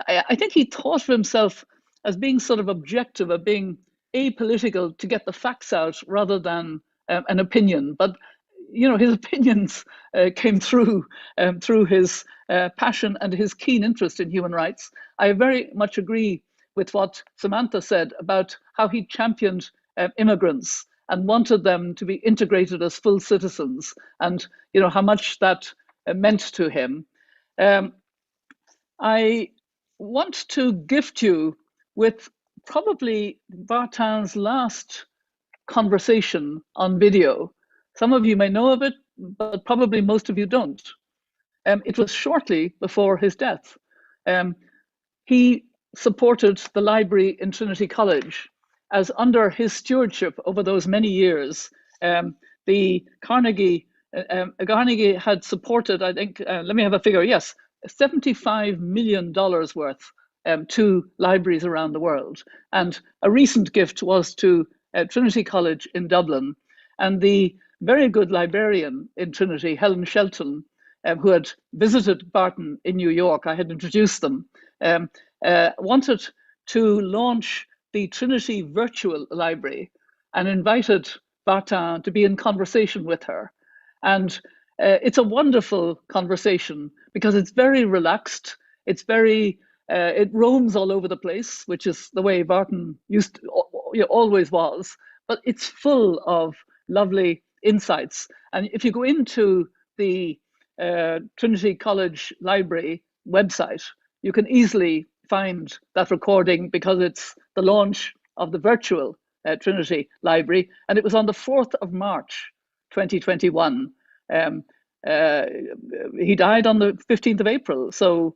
I think he thought of himself as being sort of objective, of being apolitical to get the facts out rather than an opinion. But his opinions came through his passion and his keen interest in human rights. I very much agree with what Samantha said about how he championed immigrants and wanted them to be integrated as full citizens, and how much that meant to him. I want to gift you with probably Vartan's last conversation on video. Some of you may know of it, but probably most of you don't. It was shortly before his death. He supported the library in Trinity College, as under his stewardship over those many years, the Carnegie had supported, I think, let me have a figure, yes, $75 million worth to libraries around the world. And a recent gift was to Trinity College in Dublin. And the very good librarian in Trinity, Helen Shelton, who had visited Vartan in New York, I had introduced them, wanted to launch the Trinity Virtual Library and invited Vartan to be in conversation with her. And it's a wonderful conversation because it's very relaxed. It's very, it roams all over the place, which is the way Vartan always was, but it's full of lovely insights. And if you go into the Trinity College Library website, you can easily find that recording because it's the launch of the virtual Trinity Library, and it was on the 4th of March, 2021. He died on the 15th of April, so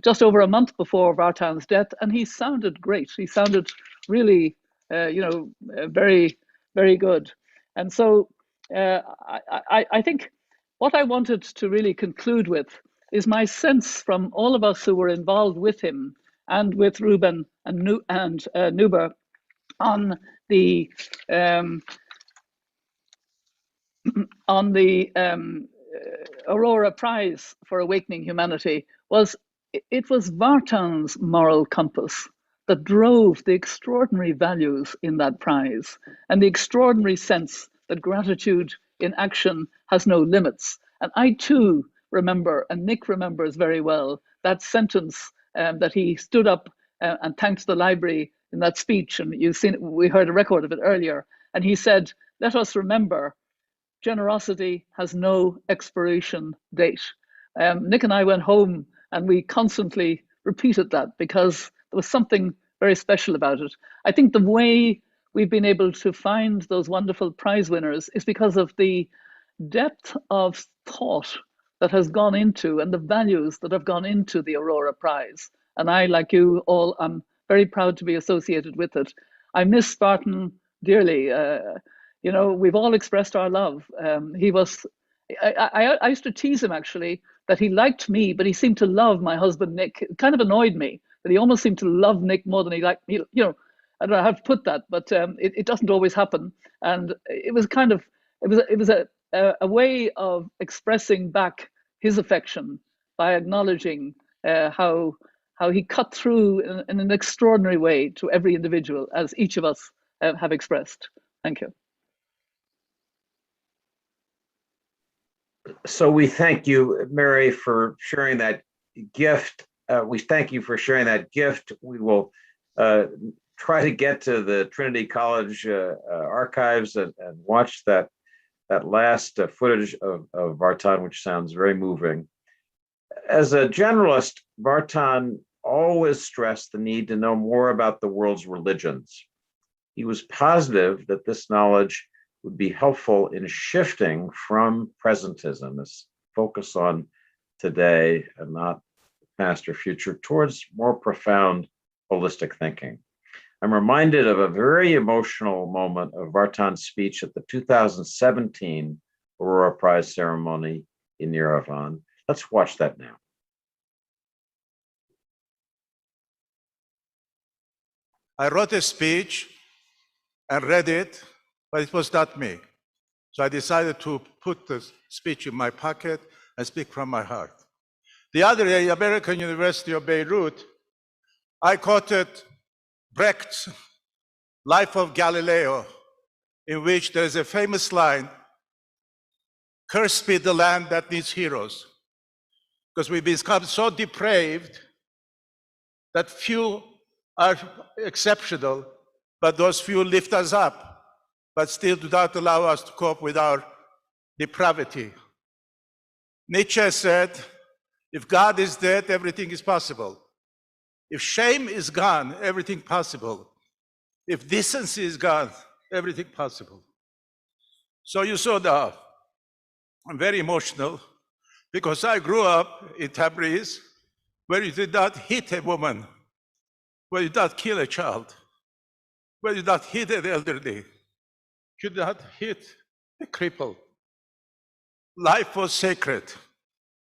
just over a month before Vartan's death, and he sounded great. He sounded really, very, very good. And so I think what I wanted to really conclude with is my sense from all of us who were involved with him and with Ruben and Nuber on the Aurora Prize for Awakening Humanity was it was Vartan's moral compass that drove the extraordinary values in that prize and the extraordinary sense that gratitude in action has no limits. And I too remember, and Nick remembers very well, that sentence that he stood up and thanked the library in that speech. And you've seen it, we heard a record of it earlier. And he said, "Let us remember, generosity has no expiration date." Nick and I went home and we constantly repeated that because there was something very special about it. I think the way we've been able to find those wonderful prize winners is because of the depth of thought that has gone into and the values that have gone into the Aurora Prize. And I, like you all, I'm very proud to be associated with it. I miss Vartan dearly. We've all expressed our love. I used to tease him actually that he liked me, but he seemed to love my husband, Nick. It kind of annoyed me that he almost seemed to love Nick more than he liked me. I don't know how to put that, but it doesn't always happen. And it was kind of, it was a way of expressing back his affection by acknowledging how he cut through in an extraordinary way to every individual, as each of us have expressed. Thank you. So we thank you, Mary, for sharing that gift. We thank you for sharing that gift. We will try to get to the Trinity College archives and watch that last footage of Vartan, which sounds very moving. As a generalist, Vartan always stressed the need to know more about the world's religions. He was positive that this knowledge would be helpful in shifting from presentism, this focus on today and not past or future, towards more profound holistic thinking. I'm reminded of a very emotional moment of Vartan's speech at the 2017 Aurora Prize ceremony in Yerevan. Let's watch that now. I wrote a speech and read it, but it was not me. So I decided to put the speech in my pocket and speak from my heart. The other day, American University of Beirut, I quoted Brecht's Life of Galileo, in which there is a famous line, "Cursed be the land that needs heroes," because we become so depraved that few are exceptional, but those few lift us up, but still do not allow us to cope with our depravity. Nietzsche said, if God is dead, everything is possible. If shame is gone, everything possible. If decency is gone, everything possible. So you saw that. I'm very emotional because I grew up in Tabriz where you did not hit a woman, where you did not kill a child, where you did not hit an elderly, you did not hit a cripple. Life was sacred.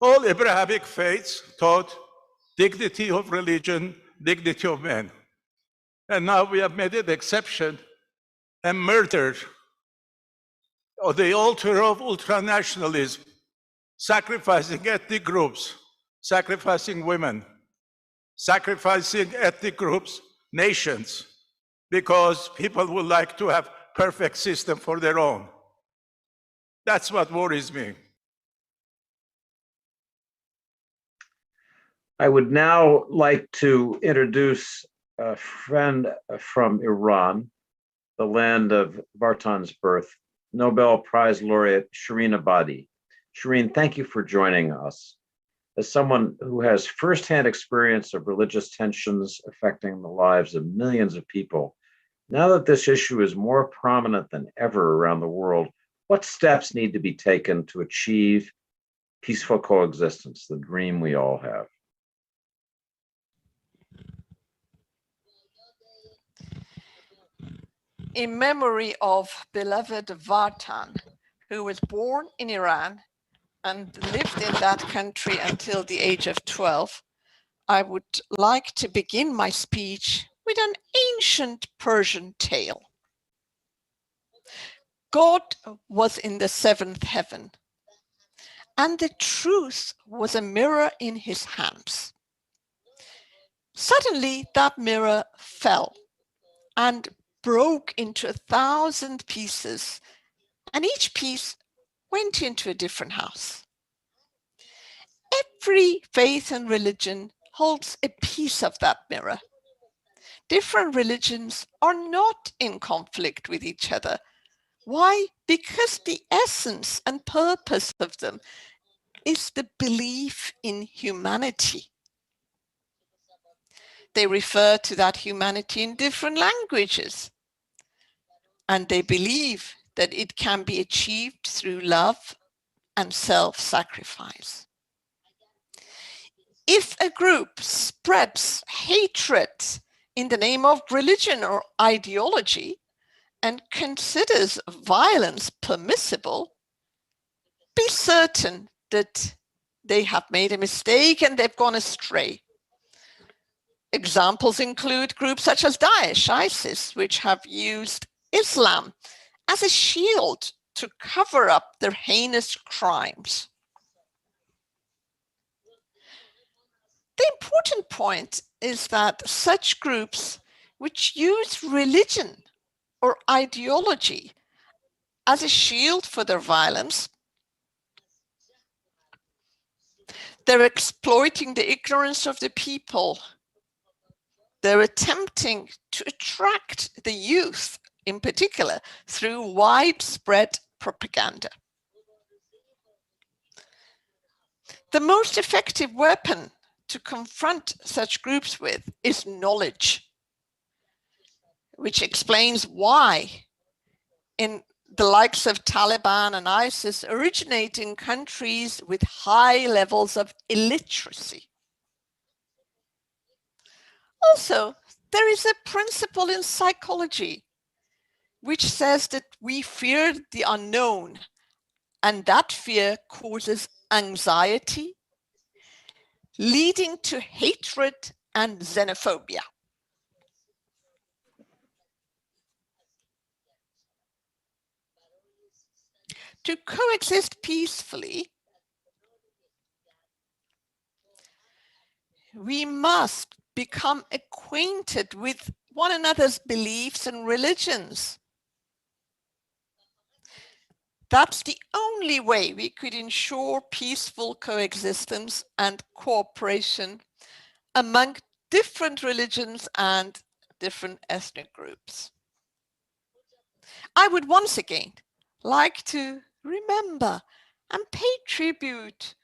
All Abrahamic faiths taught dignity of religion, dignity of man. And now we have made an exception and murdered on the altar of ultranationalism, sacrificing ethnic groups, sacrificing women, sacrificing ethnic groups, nations, because people would like to have perfect system for their own. That's what worries me. I would now like to introduce a friend from Iran, the land of Vartan's birth, Nobel Prize Laureate Shireen Ebadi. Shireen, thank you for joining us. As someone who has firsthand experience of religious tensions affecting the lives of millions of people, now that this issue is more prominent than ever around the world, what steps need to be taken to achieve peaceful coexistence, the dream we all have? in memory of beloved Vartan, who was born in Iran and lived in that country until the age of 12, I would like to begin my speech with an ancient Persian tale. God was in the seventh heaven, and the truth was a mirror in his hands. Suddenly, that mirror fell and broke into 1,000 pieces, and each piece went into a different house. Every faith and religion holds a piece of that mirror. Different religions are not in conflict with each other. Why? Because the essence and purpose of them is the belief in humanity. They refer to that humanity in different languages, and they believe that it can be achieved through love and self-sacrifice. If a group spreads hatred in the name of religion or ideology and considers violence permissible, be certain that they have made a mistake and they've gone astray. Examples include groups such as Daesh, ISIS, which have used Islam as a shield to cover up their heinous crimes. The important point is that such groups which use religion or ideology as a shield for their violence, they're exploiting the ignorance of the people. They're attempting to attract the youth, in particular, through widespread propaganda. The most effective weapon to confront such groups with is knowledge, which explains why in the likes of Taliban and ISIS originate in countries with high levels of illiteracy. Also, there is a principle in psychology which says that we fear the unknown, and that fear causes anxiety, leading to hatred and xenophobia. To coexist peacefully, we must become acquainted with one another's beliefs and religions. That's the only way we could ensure peaceful coexistence and cooperation among different religions and different ethnic groups. I would once again like to remember and pay tribute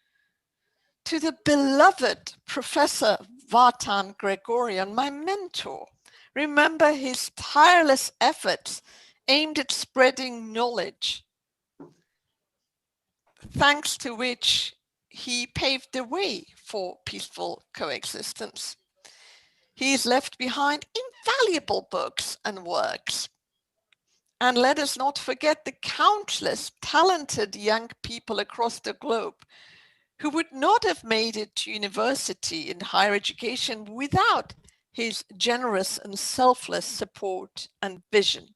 to the beloved Professor Vartan Gregorian, my mentor. Remember his tireless efforts aimed at spreading knowledge, thanks to which he paved the way for peaceful coexistence. He's left behind invaluable books and works. And let us not forget the countless talented young people across the globe who would not have made it to university and higher education without his generous and selfless support and vision.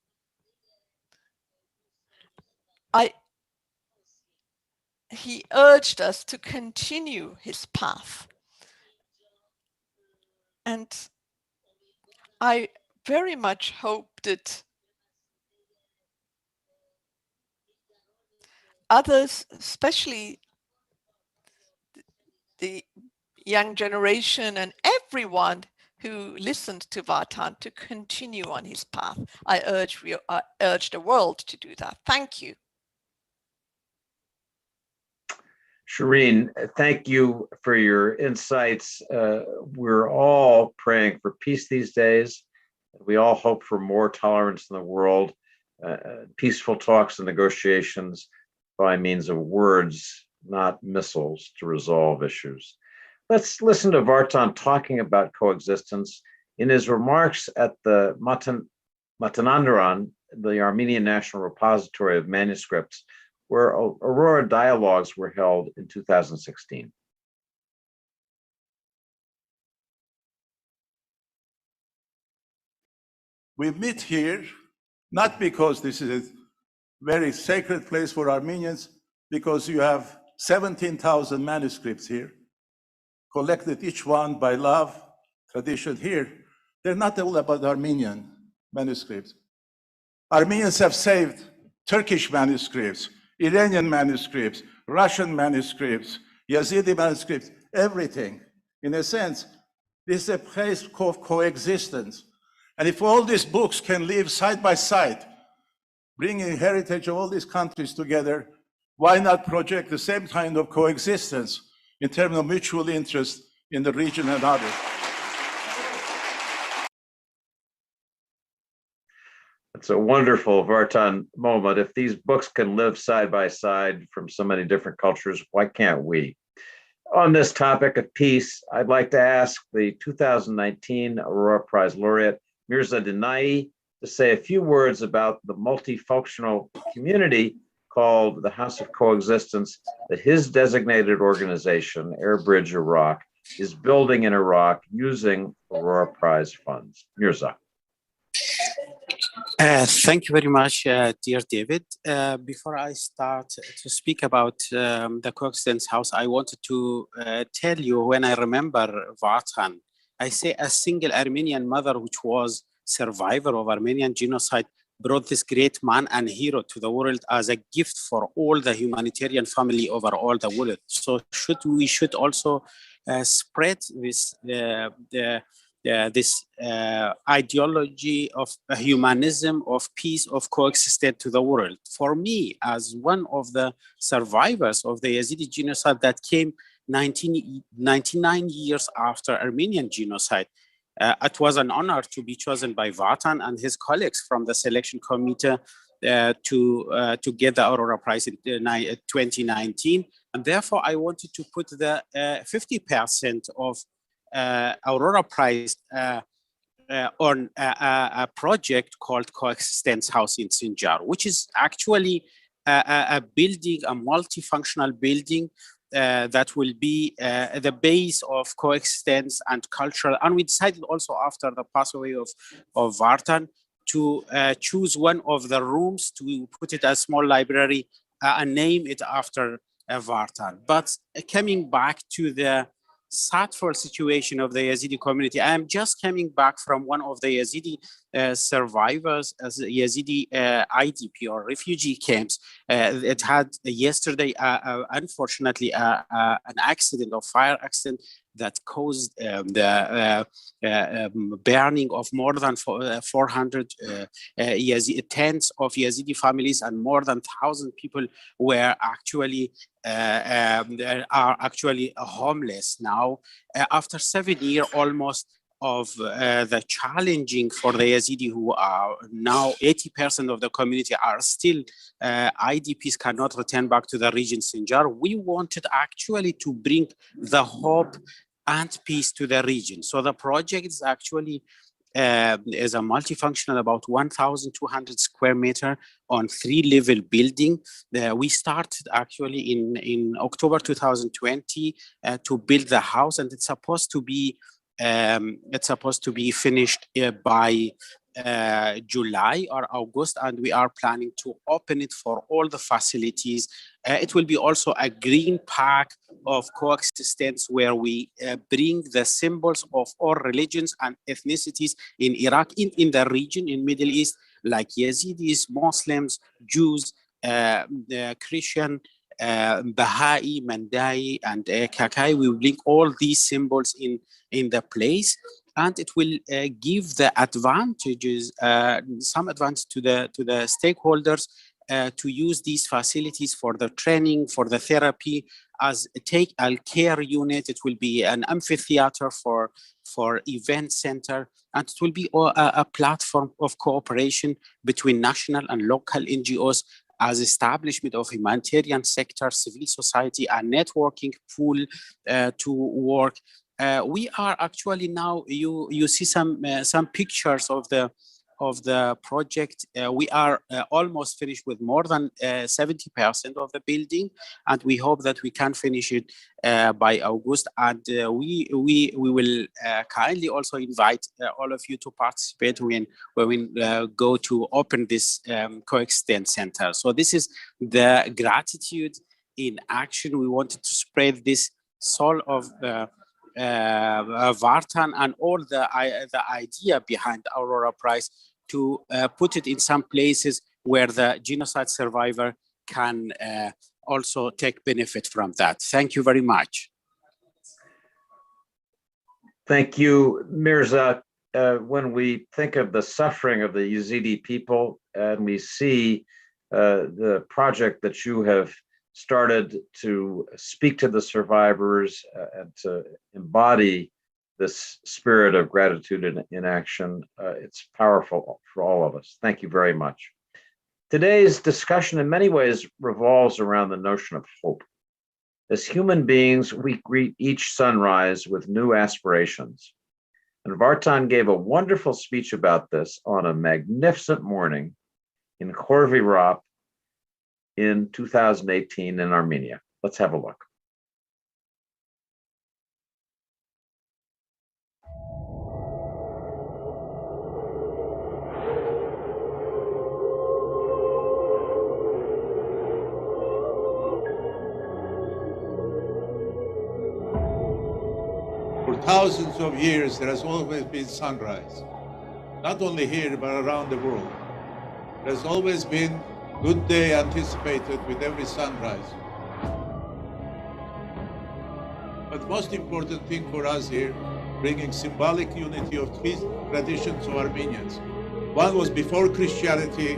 He urged us to continue his path. And I very much hope that others, especially the young generation and everyone who listened to Vartan, to continue on his path. I urge the world to do that. Thank you. Shireen, thank you for your insights. We're all praying for peace these days. We all hope for more tolerance in the world, peaceful talks and negotiations by means of words, not missiles, to resolve issues. Let's listen to Vartan talking about coexistence. In his remarks at the Matanandaran the Armenian National Repository of Manuscripts, where Aurora Dialogues were held in 2016. We meet here not because this is a very sacred place for Armenians, because you have 17,000 manuscripts here, collected each one by love, tradition here. They're not all about Armenian manuscripts. Armenians have saved Turkish manuscripts, Iranian manuscripts, Russian manuscripts, Yazidi manuscripts, everything. In a sense, this is a place of coexistence. And if all these books can live side by side, bringing heritage of all these countries together, why not project the same kind of coexistence in terms of mutual interest in the region and others? It's a wonderful Vartan moment. If these books can live side by side from so many different cultures, why can't we? On this topic of peace, I'd like to ask the 2019 Aurora Prize Laureate, Mirza Dinai, to say a few words about the multifunctional community called the House of Coexistence that his designated organization, Airbridge Iraq, is building in Iraq using Aurora Prize funds. Mirza. Thank you very much, dear David. Before I start to speak about the Coexistence House, I wanted to tell you, when I remember Vartan, I say a single Armenian mother, which was survivor of Armenian genocide, brought this great man and hero to the world as a gift for all the humanitarian family over all the world. So we should also spread this this ideology of humanism, of peace, of coexistence to the world. For me, as one of the survivors of the Yazidi genocide that came 99 years after Armenian genocide, it was an honor to be chosen by Vartan and his colleagues from the selection committee to get the Aurora Prize in 2019. And therefore, I wanted to put the 50% of Aurora Prize on a project called Coexistence House in Sinjar, which is actually a building, a multifunctional building that will be the base of coexistence and cultural. And we decided also, after the passaway of Vartan, to choose one of the rooms to put it as a small library and name it after Vartan. But coming back to the sadful situation of the Yazidi community, I am just coming back from one of the Yazidi survivors as Yazidi IDP or refugee camps. It had yesterday, unfortunately, an accident, or fire accident, that caused the burning of more than 400 tents of Yazidi families, and more than 1,000 people were actually are actually homeless now. After 7 years almost of the challenging for the Yazidi, who are now 80% of the community are still IDPs, cannot return back to the region Sinjar. We wanted actually to bring the hope and peace to the region. So the project is actually is a multifunctional, about 1,200 square meter on 3-level building. We started actually in October 2020 to build the house, and it's supposed to be finished by July or August, and we are planning to open it for all the facilities. It will be also a green park of coexistence, where we bring the symbols of all religions and ethnicities in Iraq, in the region, in Middle East, like Yazidis, Muslims, Jews, Christian, Baha'i, Mandai, and Kakai. We will bring all these symbols in the place, and it will give the advantages, some advantage to the stakeholders to use these facilities for the training, for the therapy, as a care unit. It will be an amphitheater for event center, and it will be a platform of cooperation between national and local NGOs as establishment of humanitarian sector, civil society, and networking pool to work. We are actually now, you see some pictures of the of the project. We are almost finished with more than 70% of the building, and we hope that we can finish it by August. And we will kindly also invite all of you to participate when we go to open this coexistence center. So this is the gratitude in action. We wanted to spread this soul of Vartan and all the idea behind Aurora Prize to put it in some places where the genocide survivor can also take benefit from that. Thank you very much. Thank you, Mirza. When we think of the suffering of the Yazidi people and we see the project that you have started to speak to the survivors and to embody this spirit of gratitude in action, it's powerful for all of us. Thank you very much. Today's discussion in many ways revolves around the notion of hope. As human beings, we greet each sunrise with new aspirations. And Vartan gave a wonderful speech about this on a magnificent morning in Khor-Virap in 2018 in Armenia. Let's have a look. For thousands of years, there has always been sunrise. Not only here, but around the world. There has always been good day anticipated with every sunrise. But the most important thing for us here, bringing symbolic unity of three traditions of Armenians. One was before Christianity,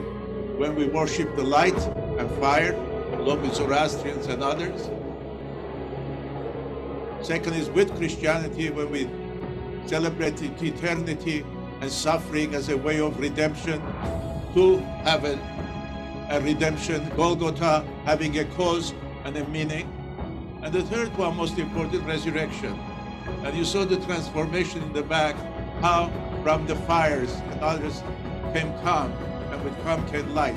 when we worshiped the light and fire, along with Zoroastrians and others. Second is with Christianity, when we celebrated eternity and suffering as a way of redemption to heaven, and redemption, Golgotha having a cause and a meaning. And the third one, most important, resurrection. And you saw the transformation in the back, how from the fires and others came calm, and with calm came light.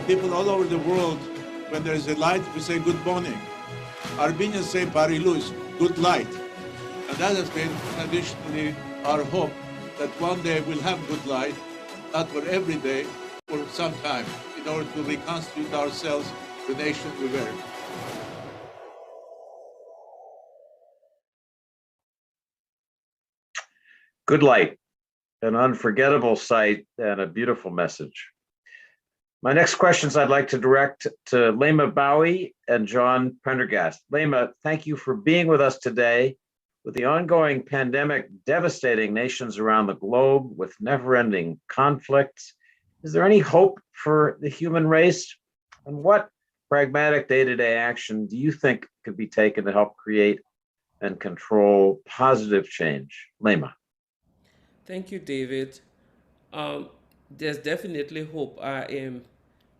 People all over the world, when there is a light, we say good morning. Armenians say bariluz, good light. And that has been traditionally our hope, that one day we'll have good light, not for every day, for some time, in order to reconstitute ourselves the nation we were. Good light, an unforgettable sight and a beautiful message. My next questions I'd like to direct to Lema Bowie and John Prendergast. Lema, thank you for being with us today. With the ongoing pandemic devastating nations around the globe with never-ending conflicts, is there any hope for the human race? And what pragmatic day-to-day action do you think could be taken to help create and control positive change? Lema. Thank you, David. There's definitely hope. I am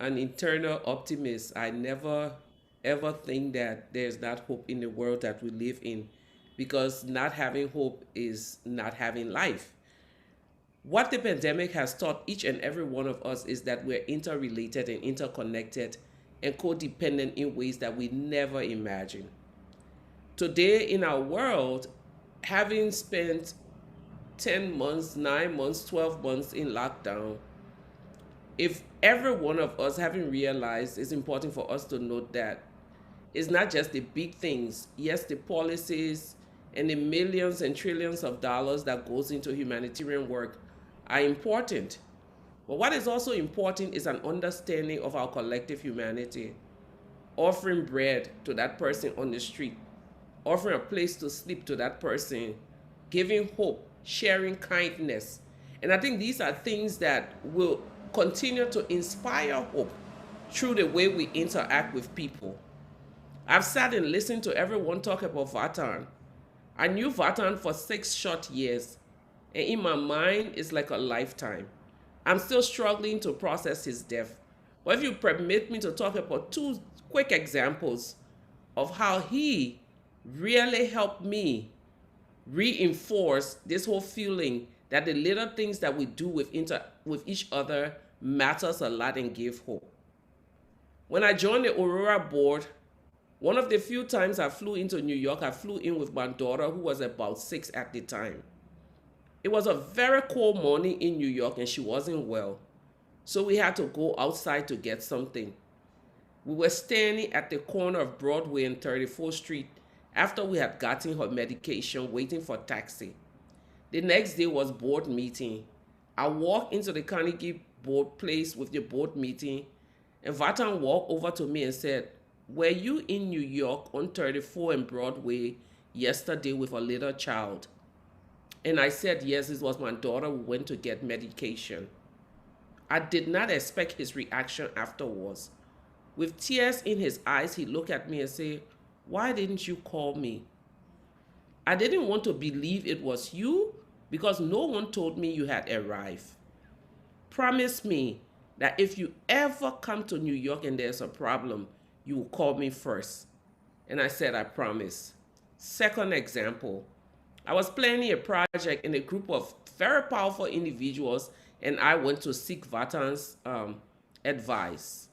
an internal optimist. I never ever think that there's not hope in the world that we live in, because not having hope is not having life. What the pandemic has taught each and every one of us is that we're interrelated and interconnected and codependent in ways that we never imagined. Today in our world, having spent 10 months, 9 months, 12 months in lockdown, if every one of us having realized, it's important for us to note that it's not just the big things. Yes, the policies and the millions and trillions of dollars that goes into humanitarian work are important. But what is also important is an understanding of our collective humanity, offering bread to that person on the street, offering a place to sleep to that person, giving hope, sharing kindness. And I think these are things that will continue to inspire hope through the way we interact with people. I've sat and listened to everyone talk about Vartan. I knew Vartan for 6 short years, and in my mind, it's like a lifetime. I'm still struggling to process his death. But if you permit me to talk about 2 quick examples of how he really helped me reinforce this whole feeling that the little things that we do with each other matters a lot and give hope. When I joined the Aurora board, one of the few times I flew into New York, I flew in with my daughter, who was about 6 at the time. It was a very cold morning in New York and she wasn't well. So we had to go outside to get something. We were standing at the corner of Broadway and 34th Street after we had gotten her medication, waiting for a taxi. The next day was board meeting. I walked into the Carnegie board place with the board meeting, and Vartan walked over to me and said, "Were you in New York on 34 and Broadway yesterday with a little child?" And I said, yes, it was my daughter who went to get medication. I did not expect his reaction afterwards. With tears in his eyes, he looked at me and said, "Why didn't you call me?" I didn't want to believe it was you because no one told me you had arrived. Promise me that if you ever come to New York and there's a problem, you will call me first. And I said, I promise. Second example, I was planning a project and a group of very powerful individuals, and I went to seek Vartan's advice.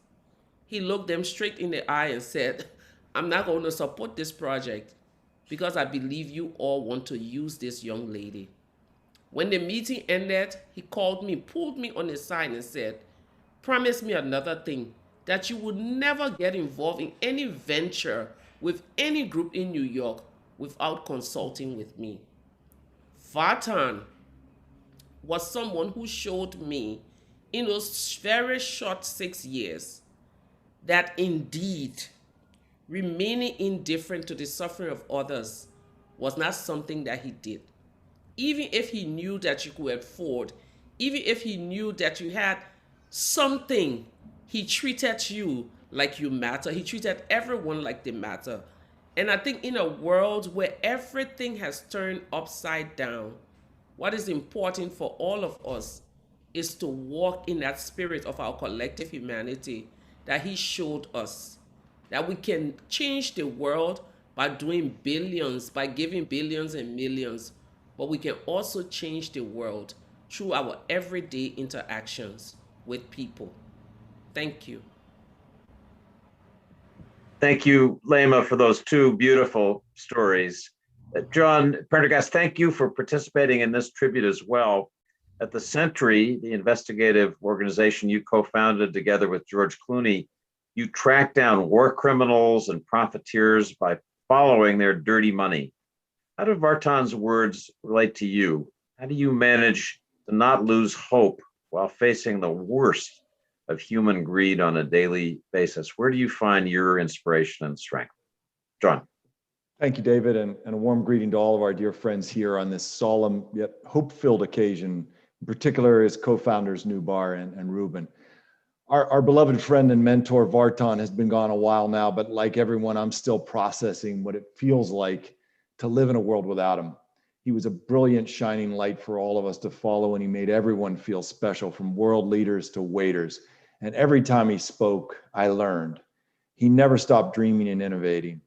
He looked them straight in the eye and said, "I'm not going to support this project because I believe you all want to use this young lady." When the meeting ended, he called me, pulled me on the side and said, "Promise me another thing, that you would never get involved in any venture with any group in New York without consulting with me." Vartan was someone who showed me in those very short 6 years that indeed remaining indifferent to the suffering of others was not something that he did. Even if he knew that you could afford, even if he knew that you had something, he treated you like you matter. He treated everyone like they matter. And I think in a world where everything has turned upside down, what is important for all of us is to walk in that spirit of our collective humanity that he showed us, that we can change the world by doing billions, by giving billions and millions, but we can also change the world through our everyday interactions with people. Thank you. Thank you, Lema, for those 2 beautiful stories. John Prendergast, thank you for participating in this tribute as well. At the Sentry, the investigative organization you co-founded together with George Clooney, you track down war criminals and profiteers by following their dirty money. How do Vartan's words relate to you? How do you manage to not lose hope while facing the worst of human greed on a daily basis? Where do you find your inspiration and strength? John. Thank you, David, and a warm greeting to all of our dear friends here on this solemn yet hope-filled occasion, in particular as co-founders Nubar and Ruben. Our beloved friend and mentor Vartan has been gone a while now, but like everyone, I'm still processing what it feels like to live in a world without him. He was a brilliant shining light for all of us to follow, and he made everyone feel special, from world leaders to waiters. And every time he spoke, I learned. He never stopped dreaming and innovating.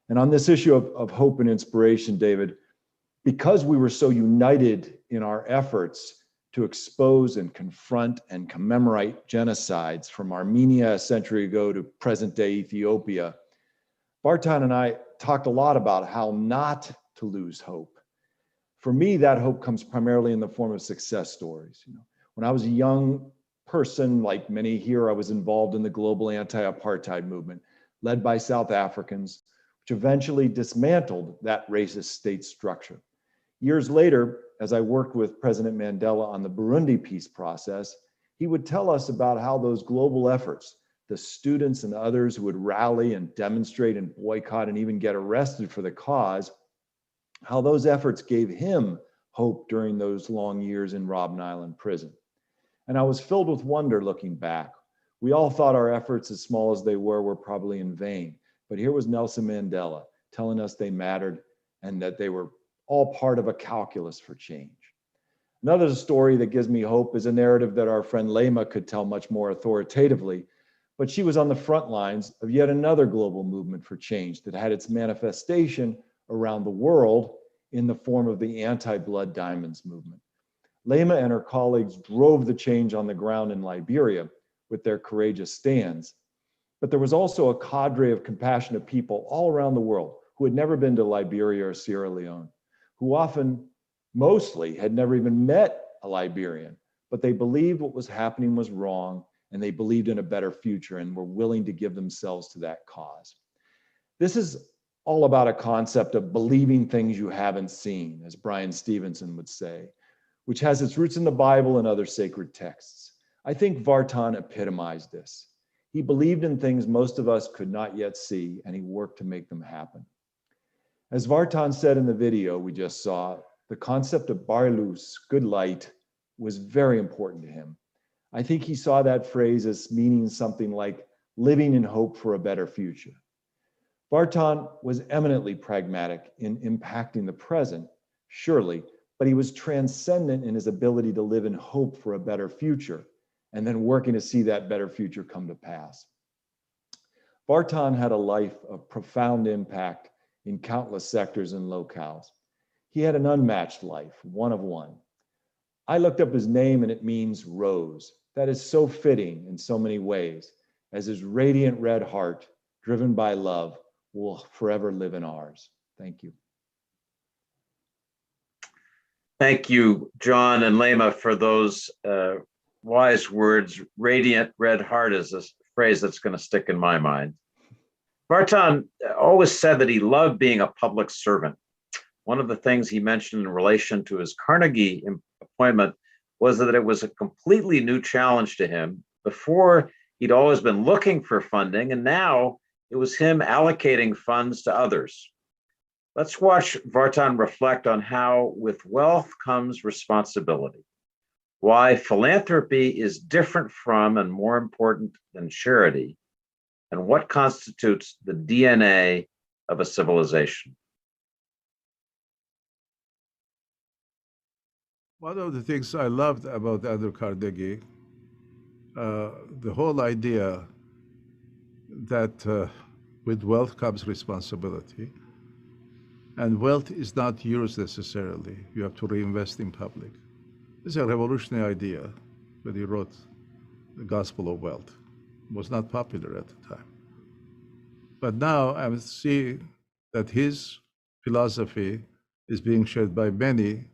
And on this issue of hope and inspiration, David, because we were so united in our efforts to expose and confront and commemorate genocides from Armenia a century ago to present-day Ethiopia, Vartan and I talked a lot about how not to lose hope. For me, that hope comes primarily in the form of success stories. When I was a young person, like many here, I was involved in the global anti-apartheid movement, led by South Africans, which eventually dismantled that racist state structure. Years later, as I worked with President Mandela on the Burundi peace process, he would tell us about how those global efforts, the students and others who would rally and demonstrate and boycott and even get arrested for the cause, how those efforts gave him hope during those long years in Robben Island prison. And I was filled with wonder looking back. We all thought our efforts, as small as they were probably in vain. But here was Nelson Mandela telling us they mattered and that they were all part of a calculus for change. Another story that gives me hope is a narrative that our friend Lema could tell much more authoritatively, but she was on the front lines of yet another global movement for change that had its manifestation around the world in the form of the anti-blood diamonds movement. Lema and her colleagues drove the change on the ground in Liberia with their courageous stands. But there was also a cadre of compassionate people all around the world who had never been to Liberia or Sierra Leone, who mostly had never even met a Liberian, but they believed what was happening was wrong, and they believed in a better future and were willing to give themselves to that cause. This is all about a concept of believing things you haven't seen, as Brian Stevenson would say, which has its roots in the Bible and other sacred texts. I think Vartan epitomized this. He believed in things most of us could not yet see, and he worked to make them happen. As Vartan said in the video we just saw, the concept of Barlus, good light, was very important to him. I think he saw that phrase as meaning something like living in hope for a better future. Vartan was eminently pragmatic in impacting the present, surely, but he was transcendent in his ability to live in hope for a better future and then working to see that better future come to pass. Vartan had a life of profound impact in countless sectors and locales. He had an unmatched life, one of one. I looked up his name and it means rose. That is so fitting in so many ways, as his radiant red heart, driven by love, will forever live in ours. Thank you. Thank you, John and Lema, for those wise words. Radiant red heart is a phrase that's going to stick in my mind. Vartan always said that he loved being a public servant. One of the things he mentioned in relation to his Carnegie appointment was that it was a completely new challenge to him. Before, he'd always been looking for funding, and now it was him allocating funds to others. Let's watch Vartan reflect on how with wealth comes responsibility, why philanthropy is different from and more important than charity, and what constitutes the DNA of a civilization. One of the things I loved about Andrew Carnegie, the whole idea that with wealth comes responsibility, and wealth is not yours necessarily. You have to reinvest in public. It's a revolutionary idea when he wrote The Gospel of Wealth. It was not popular at the time. But now I see that his philosophy is being shared by many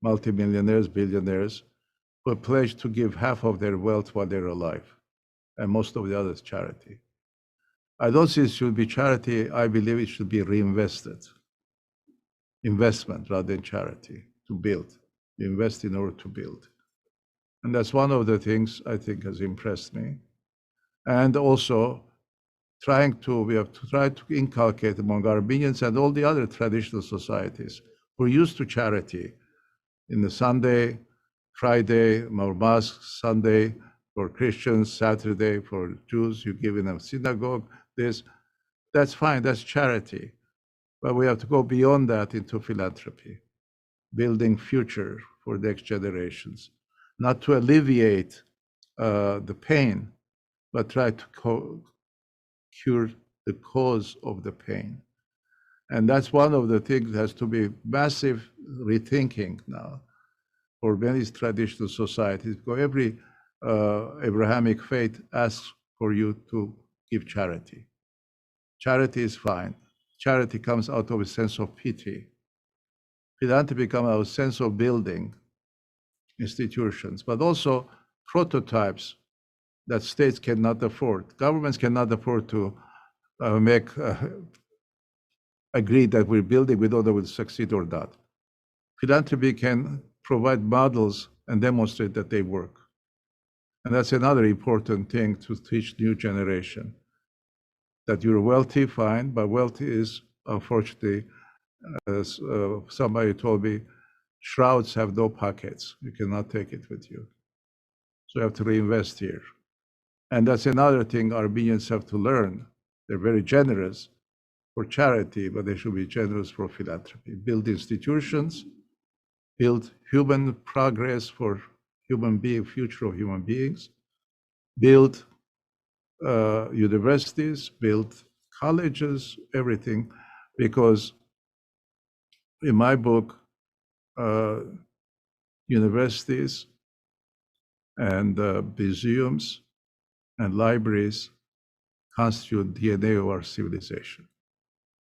multimillionaires, billionaires, who have pledged to give half of their wealth while they're alive, and most of the others charity. I don't see it should be charity. I believe it should be reinvested. Investment rather than charity, to build. You invest in order to build. And that's one of the things I think has impressed me. And also we have to try to inculcate among Armenians and all the other traditional societies who are used to charity. In the Sunday, Friday, more mosque, Sunday for Christians, Saturday for Jews, you give in a synagogue, that's fine, that's charity. But we have to go beyond that into philanthropy, building future for next generations, not to alleviate the pain, but try to cure the cause of the pain. And that's one of the things that has to be massive rethinking now for many traditional societies, because every Abrahamic faith asks for you to give charity. Charity is fine. Charity comes out of a sense of pity. Philanthropy comes out of a sense of building institutions, but also prototypes that states cannot afford. Governments cannot afford to agree that we're building, we don't know if we'll succeed or not. Philanthropy can provide models and demonstrate that they work. And that's another important thing to teach new generation. That you're wealthy, fine, but wealth is, unfortunately, as somebody told me, shrouds have no pockets. You cannot take it with you. So you have to reinvest here. And that's another thing Armenians have to learn. They're very generous for charity, but they should be generous for philanthropy. Build institutions, build human progress for future of human beings, build universities, build colleges, everything, because in my book, universities and museums and libraries constitute DNA of our civilization.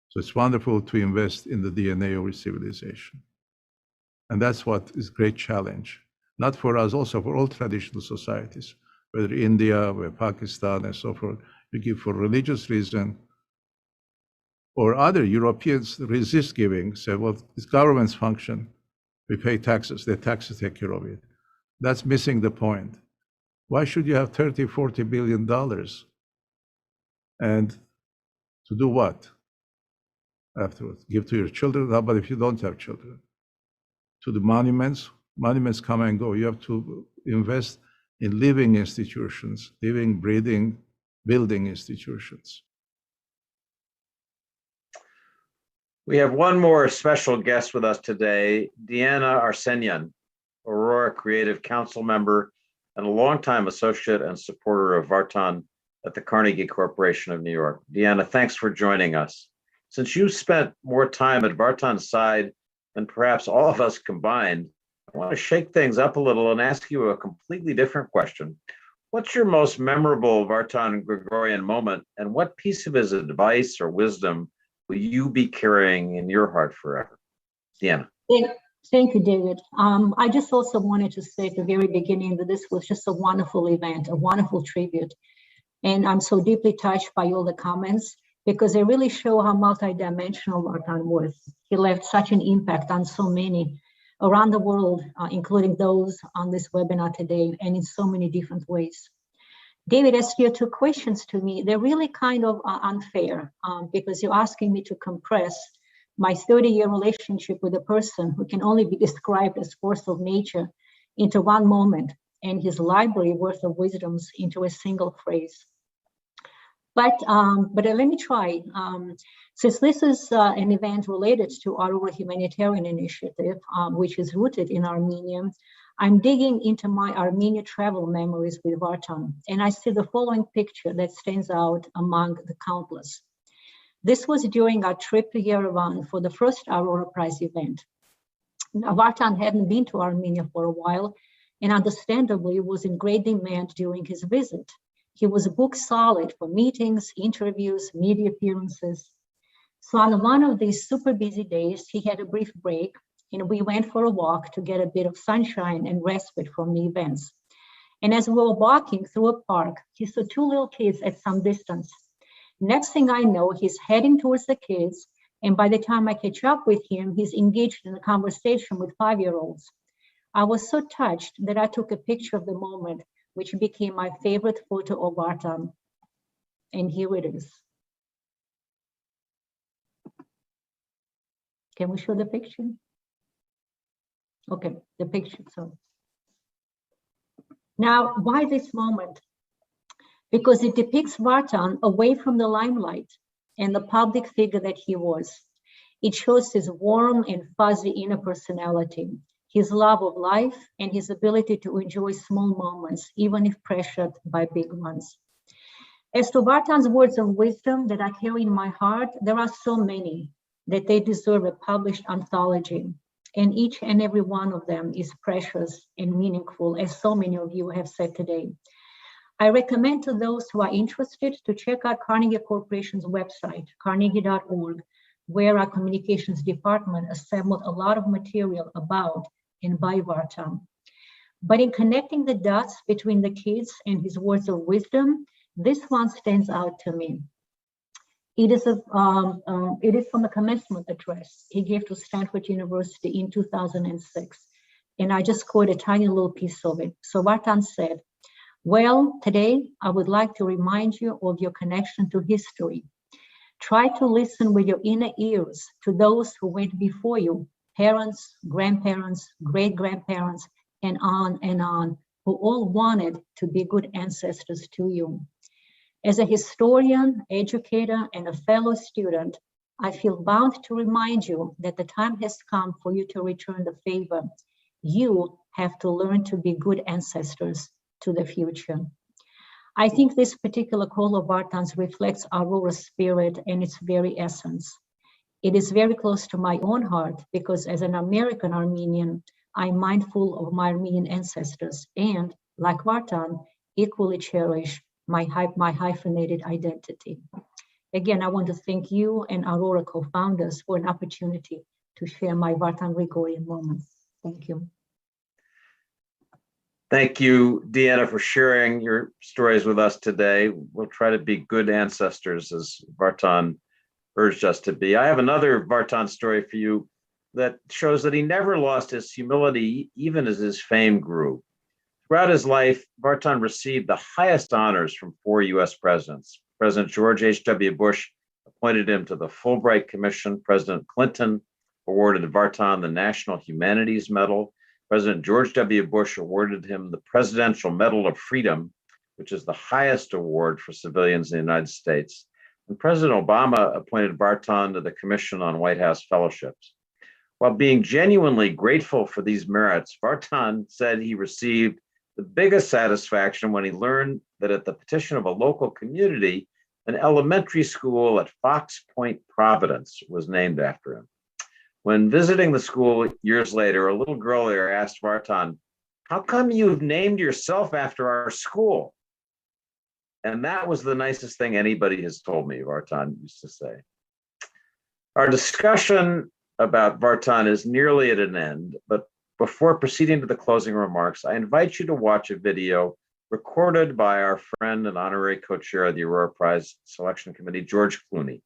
So it's wonderful to invest in the DNA of our civilization. And that's what is a great challenge, not for us, also for all traditional societies, whether India, or Pakistan, and so forth. You give for religious reason, or other Europeans resist giving, say, well, it's government's function. We pay taxes, the taxes take care of it. That's missing the point. Why should you have $30, $40 billion? And to do what afterwards? Give to your children? How about if you don't have children? To the monuments come and go. You have to invest in living institutions, living, breathing, building institutions. We have one more special guest with us today, Deanna Arsenyan, Aurora Creative Council member and a longtime associate and supporter of Vartan at the Carnegie Corporation of New York. Deanna, thanks for joining us. Since you spent more time at Vartan's side than perhaps all of us combined, I want to shake things up a little and ask you a completely different question. What's your most memorable Vartan Gregorian moment, and what piece of his advice or wisdom will you be carrying in your heart forever? Deanna. Thank you, David. I just also wanted to say at the very beginning that this was just a wonderful event, a wonderful tribute. And I'm so deeply touched by all the comments because they really show how multidimensional Vartan was. He left such an impact on so many around the world, including those on this webinar today, and in so many different ways. David asked your two questions to me. They're really kind of unfair because you're asking me to compress my 30-year relationship with a person who can only be described as force of nature into one moment, and his library worth of wisdoms into a single phrase. But let me try. Since this is an event related to Aurora Humanitarian initiative, which is rooted in Armenia, I'm digging into my Armenia travel memories with Vartan, and I see the following picture that stands out among the countless. This was during our trip to Yerevan for the first Aurora Prize event. Now, Vartan hadn't been to Armenia for a while, and understandably was in great demand during his visit. He was booked solid for meetings, interviews, media appearances. So on one of these super busy days, he had a brief break, and we went for a walk to get a bit of sunshine and respite from the events. And as we were walking through a park, he saw two little kids at some distance. Next thing I know, he's heading towards the kids, and by the time I catch up with him, he's engaged in a conversation with 5-year-olds. I was so touched that I took a picture of the moment, which became my favorite photo of Vartan. And here it is. Can we show the picture? Okay, the picture, so. Now, why this moment? Because it depicts Vartan away from the limelight and the public figure that he was. It shows his warm and fuzzy inner personality, his love of life, and his ability to enjoy small moments, even if pressured by big ones. As to Vartan's words of wisdom that I carry in my heart, there are so many that they deserve a published anthology, and each and every one of them is precious and meaningful, as so many of you have said today. I recommend to those who are interested to check out Carnegie Corporation's website, carnegie.org, where our communications department assembled a lot of material about and by Vartan. But in connecting the dots between the kids and his words of wisdom, this one stands out to me. It is from a commencement address he gave to Stanford University in 2006. And I just quote a tiny little piece of it. So Vartan said, "Well, today I would like to remind you of your connection to history. Try to listen with your inner ears to those who went before you, parents, grandparents, great-grandparents, and on, who all wanted to be good ancestors to you. As a historian, educator, and a fellow student, I feel bound to remind you that the time has come for you to return the favor. You have to learn to be good ancestors to the future. I think this particular call of Vartan's reflects Aurora's spirit and its very essence. It is very close to my own heart because as an American Armenian, I'm mindful of my Armenian ancestors and, like Vartan, equally cherish my hyphenated identity. Again, I want to thank you and Aurora Co-Founders for an opportunity to share my Vartan Gregorian moments. Thank you. Thank you, Deanna, for sharing your stories with us today. We'll try to be good ancestors as Vartan urged us to be. I have another Vartan story for you that shows that he never lost his humility even as his fame grew. Throughout his life, Vartan received the highest honors from 4 US presidents. President George H.W. Bush appointed him to the Fulbright Commission. President Clinton awarded Vartan the National Humanities Medal. President George W. Bush awarded him the Presidential Medal of Freedom, which is the highest award for civilians in the United States. And President Obama appointed Vartan to the Commission on White House Fellowships. While being genuinely grateful for these merits, Vartan said he received the biggest satisfaction when he learned that at the petition of a local community, an elementary school at Fox Point, Providence was named after him. When visiting the school years later, a little girl there asked Vartan, "How come you've named yourself after our school?" And that was the nicest thing anybody has told me, Vartan used to say. Our discussion about Vartan is nearly at an end, but before proceeding to the closing remarks, I invite you to watch a video recorded by our friend and honorary co-chair of the Aurora Prize Selection Committee, George Clooney,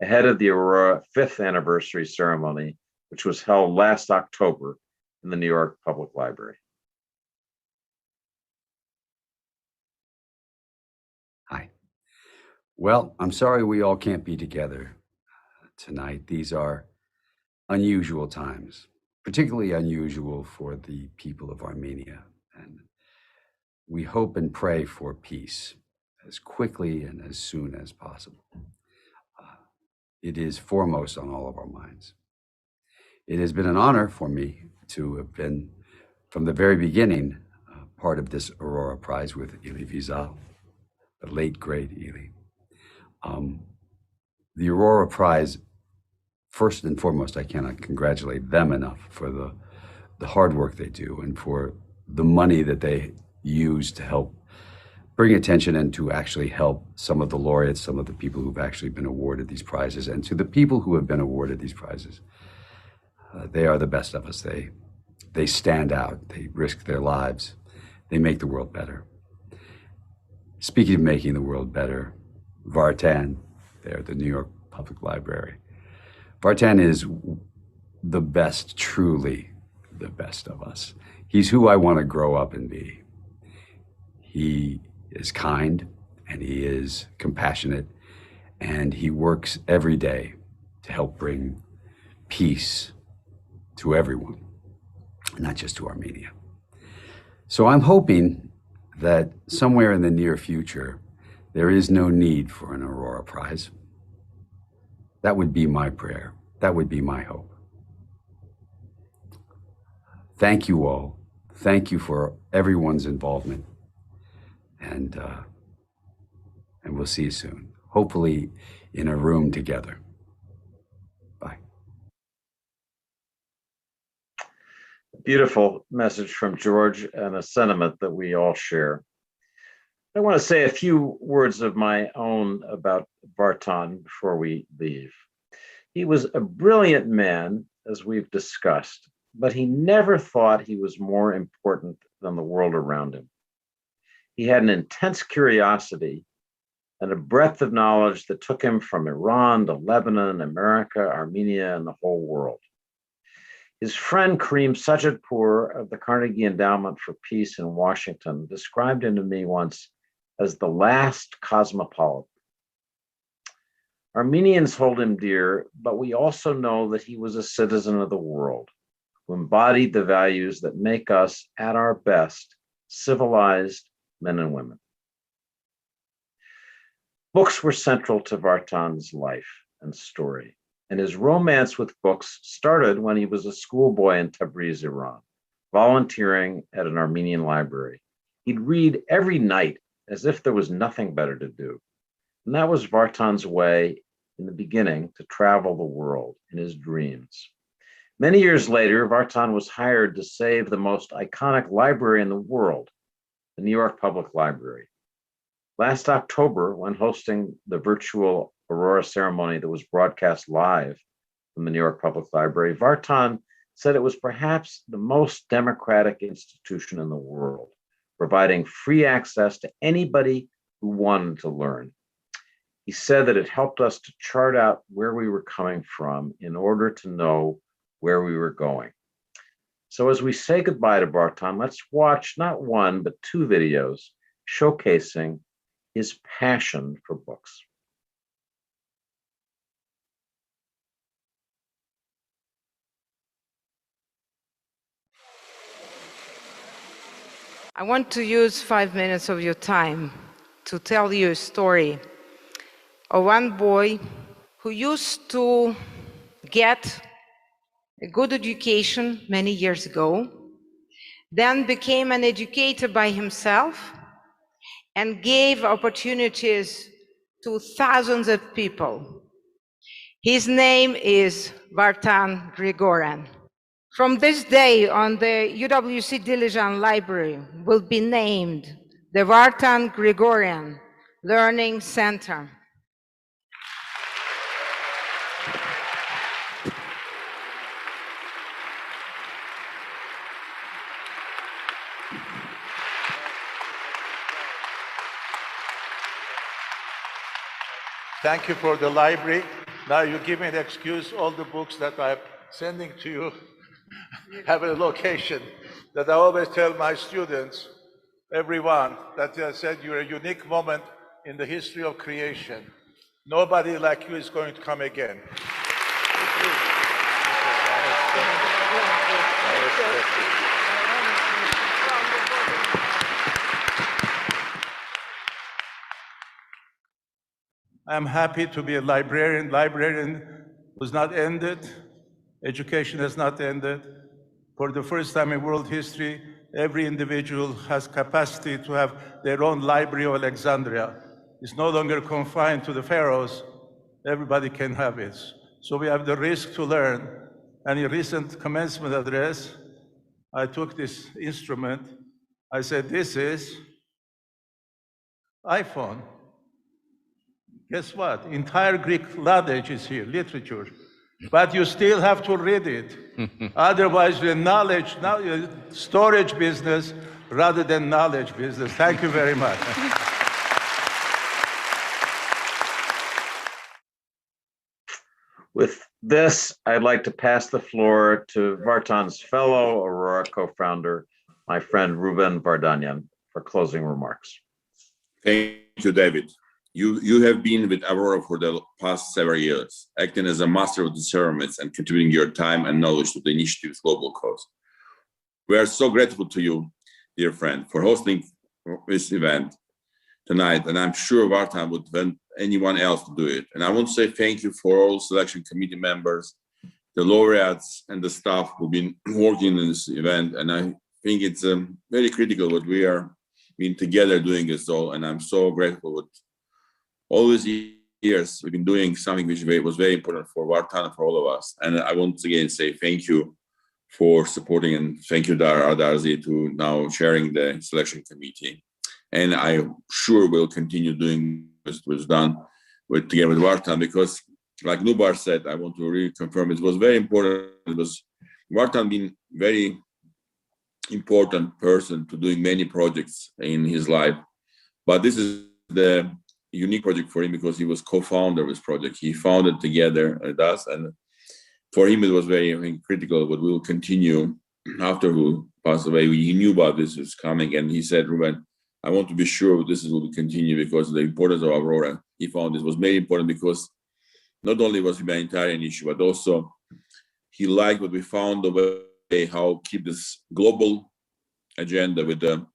ahead of the Aurora 5th anniversary ceremony, which was held last October in the New York Public Library. Hi. Well, I'm sorry we all can't be together tonight. These are unusual times, particularly unusual for the people of Armenia. And we hope and pray for peace as quickly and as soon as possible. It is foremost on all of our minds. It has been an honor for me to have been, from the very beginning, part of this Aurora Prize with Elie Wiesel, the late, great Elie. The Aurora Prize, first and foremost, I cannot congratulate them enough for the hard work they do and for the money that they use to help bring attention and to actually help some of the laureates, some of the people who've actually been awarded these prizes, and to the people who have been awarded these prizes. They are the best of us. They stand out. They risk their lives. They make the world better. Speaking of making the world better, Vartan, there at the New York Public Library. Vartan is the best, truly the best of us. He's who I want to grow up and be. He is kind and he is compassionate and he works every day to help bring peace to everyone, not just to Armenia. So I'm hoping that somewhere in the near future, there is no need for an Aurora Prize. That would be my prayer. That would be my hope. Thank you all. Thank you for everyone's involvement. And we'll see you soon. Hopefully in a room together. Bye. Beautiful message from George and a sentiment that we all share. I want to say a few words of my own about Vartan before we leave. He was a brilliant man, as we've discussed, but he never thought he was more important than the world around him. He had an intense curiosity and a breadth of knowledge that took him from Iran to Lebanon, America, Armenia, and the whole world. His friend Kareem Sajidpour of the Carnegie Endowment for Peace in Washington described him to me once as the last cosmopolitan. Armenians hold him dear, but we also know that he was a citizen of the world who embodied the values that make us, at our best, civilized men and women. Books were central to Vartan's life and story. and his romance with books started when he was a schoolboy in Tabriz, Iran, volunteering at an Armenian library. He'd read every night as if there was nothing better to do. And that was Vartan's way in the beginning to travel the world in his dreams. Many years later, Vartan was hired to save the most iconic library in the world, the New York Public Library. Last October, when hosting the virtual Aurora ceremony that was broadcast live from the New York Public Library, Vartan said it was perhaps the most democratic institution in the world, providing free access to anybody who wanted to learn. He said that it helped us to chart out where we were coming from in order to know where we were going. So as we say goodbye to Vartan, let's watch not one, but two videos showcasing his passion for books. I want to use 5 minutes of your time to tell you a story of one boy who used to get a good education many years ago, then became an educator by himself and gave opportunities to thousands of people. His name is Vartan Gregorian. From this day on, the UWC Dilijan Library will be named the Vartan Gregorian Learning Center. Thank you for the library. Now you give me an excuse, all the books that I'm sending to you have a location that I always tell my students, everyone, that I said you're a unique moment in the history of creation. Nobody like you is going to come again. I'm happy to be a librarian. Librarian was not ended. Education has not ended. For the first time in world history, every individual has capacity to have their own library of Alexandria. It's no longer confined to the pharaohs. Everybody can have it. So we have the risk to learn. And in recent commencement address, I took this instrument. I said, this is iPhone. Guess what? Entire Greek language is here, literature. But you still have to read it. Otherwise, the knowledge, now storage business rather than knowledge business. Thank you very much. With this, I'd like to pass the floor to Vartan's fellow Aurora co-founder, my friend Ruben Vardanyan, for closing remarks. Thank you, David. You have been with Aurora for the past several years, acting as a master of the ceremonies and contributing your time and knowledge to the initiative's global cause. We are so grateful to you, dear friend, for hosting this event tonight, and I'm sure Vartan would want anyone else to do it. And I want to say thank you for all selection committee members, the laureates, and the staff who've been working in this event. And I think it's very critical what we are being together doing this all, and I'm so grateful with all these years we've been doing something which was very important for Vartan and for all of us. And I once again say thank you for supporting, and thank you, Darzi, to now chairing the selection committee. And I'm sure we'll continue doing what was done together with Vartan, because like Nubar said, I want to really confirm it was very important. It was Vartan being very important person to doing many projects in his life. But this is the unique project for him because he was co-founder of this project. He founded together with us, and for him it was very critical, but we will continue after he passed away. He knew about this was coming, and he said, Ruben, I want to be sure this will continue because the importance of Aurora, he found this was very important because not only was humanitarian issue, but also he liked what we found the way how keep this global agenda with the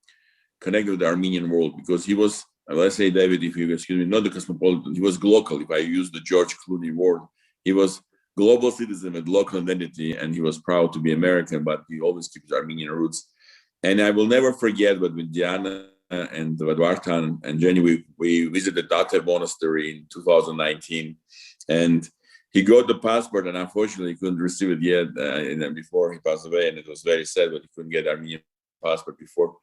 connected with the Armenian world, because he was, let's say, David, if you excuse me, not the cosmopolitan, he was global. If I use the George Clooney word, he was global citizen with local identity, and he was proud to be American, but he always keeps Armenian roots. And I will never forget what with Diana and with Vartan and Jenny, we visited Tatar Monastery in 2019, and he got the passport, and unfortunately he couldn't receive it yet before he passed away, and it was very sad, but he couldn't get Armenian passport before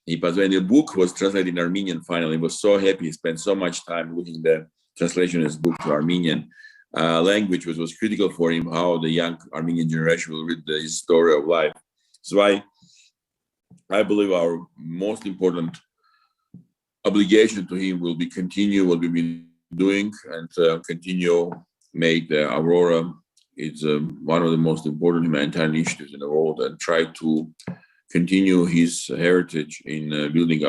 he passed away. And the book was translated in Armenian finally. He was so happy. He spent so much time looking the translation of his book to Armenian language, which was critical for him, how the young Armenian generation will read his story of life. So I believe our most important obligation to him will be continue what we've been doing and continue make the Aurora it's one of the most important humanitarian initiatives in the world, and try to continue his heritage in building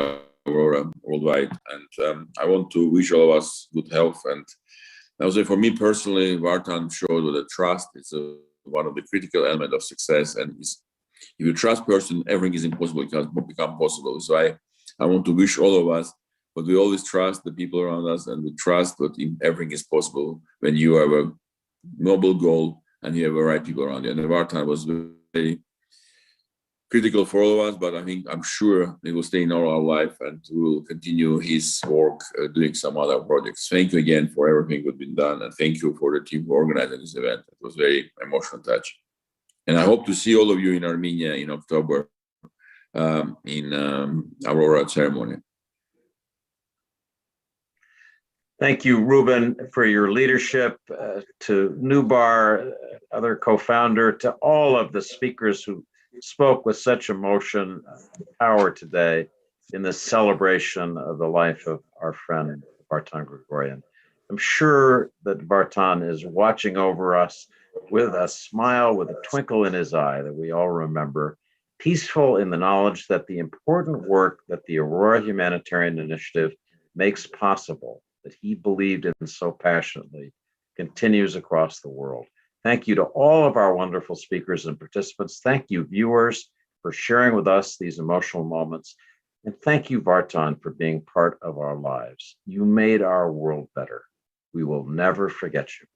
Aurora worldwide. And I want to wish all of us good health. And I would say for me personally, Vartan showed that trust is one of the critical elements of success. And if you trust person, everything is impossible, it can become possible. So I want to wish all of us, but we always trust the people around us, and we trust that everything is possible when you have a noble goal and you have the right people around you. And Vartan was very critical for all of us, but I'm sure he will stay in our life and will continue his work doing some other projects. Thank you again for everything that's been done, and thank you for the team for organizing this event. It was very emotional touch. And I hope to see all of you in Armenia in October in Aurora ceremony. Thank you, Ruben, for your leadership, to Nubar, other co-founder, to all of the speakers who spoke with such emotion and power today in this celebration of the life of our friend, Vartan Gregorian. I'm sure that Vartan is watching over us with a smile, with a twinkle in his eye that we all remember, peaceful in the knowledge that the important work that the Aurora Humanitarian Initiative makes possible, that he believed in so passionately, continues across the world. Thank you to all of our wonderful speakers and participants. Thank you, viewers, for sharing with us these emotional moments. And thank you, Vartan, for being part of our lives. You made our world better. We will never forget you.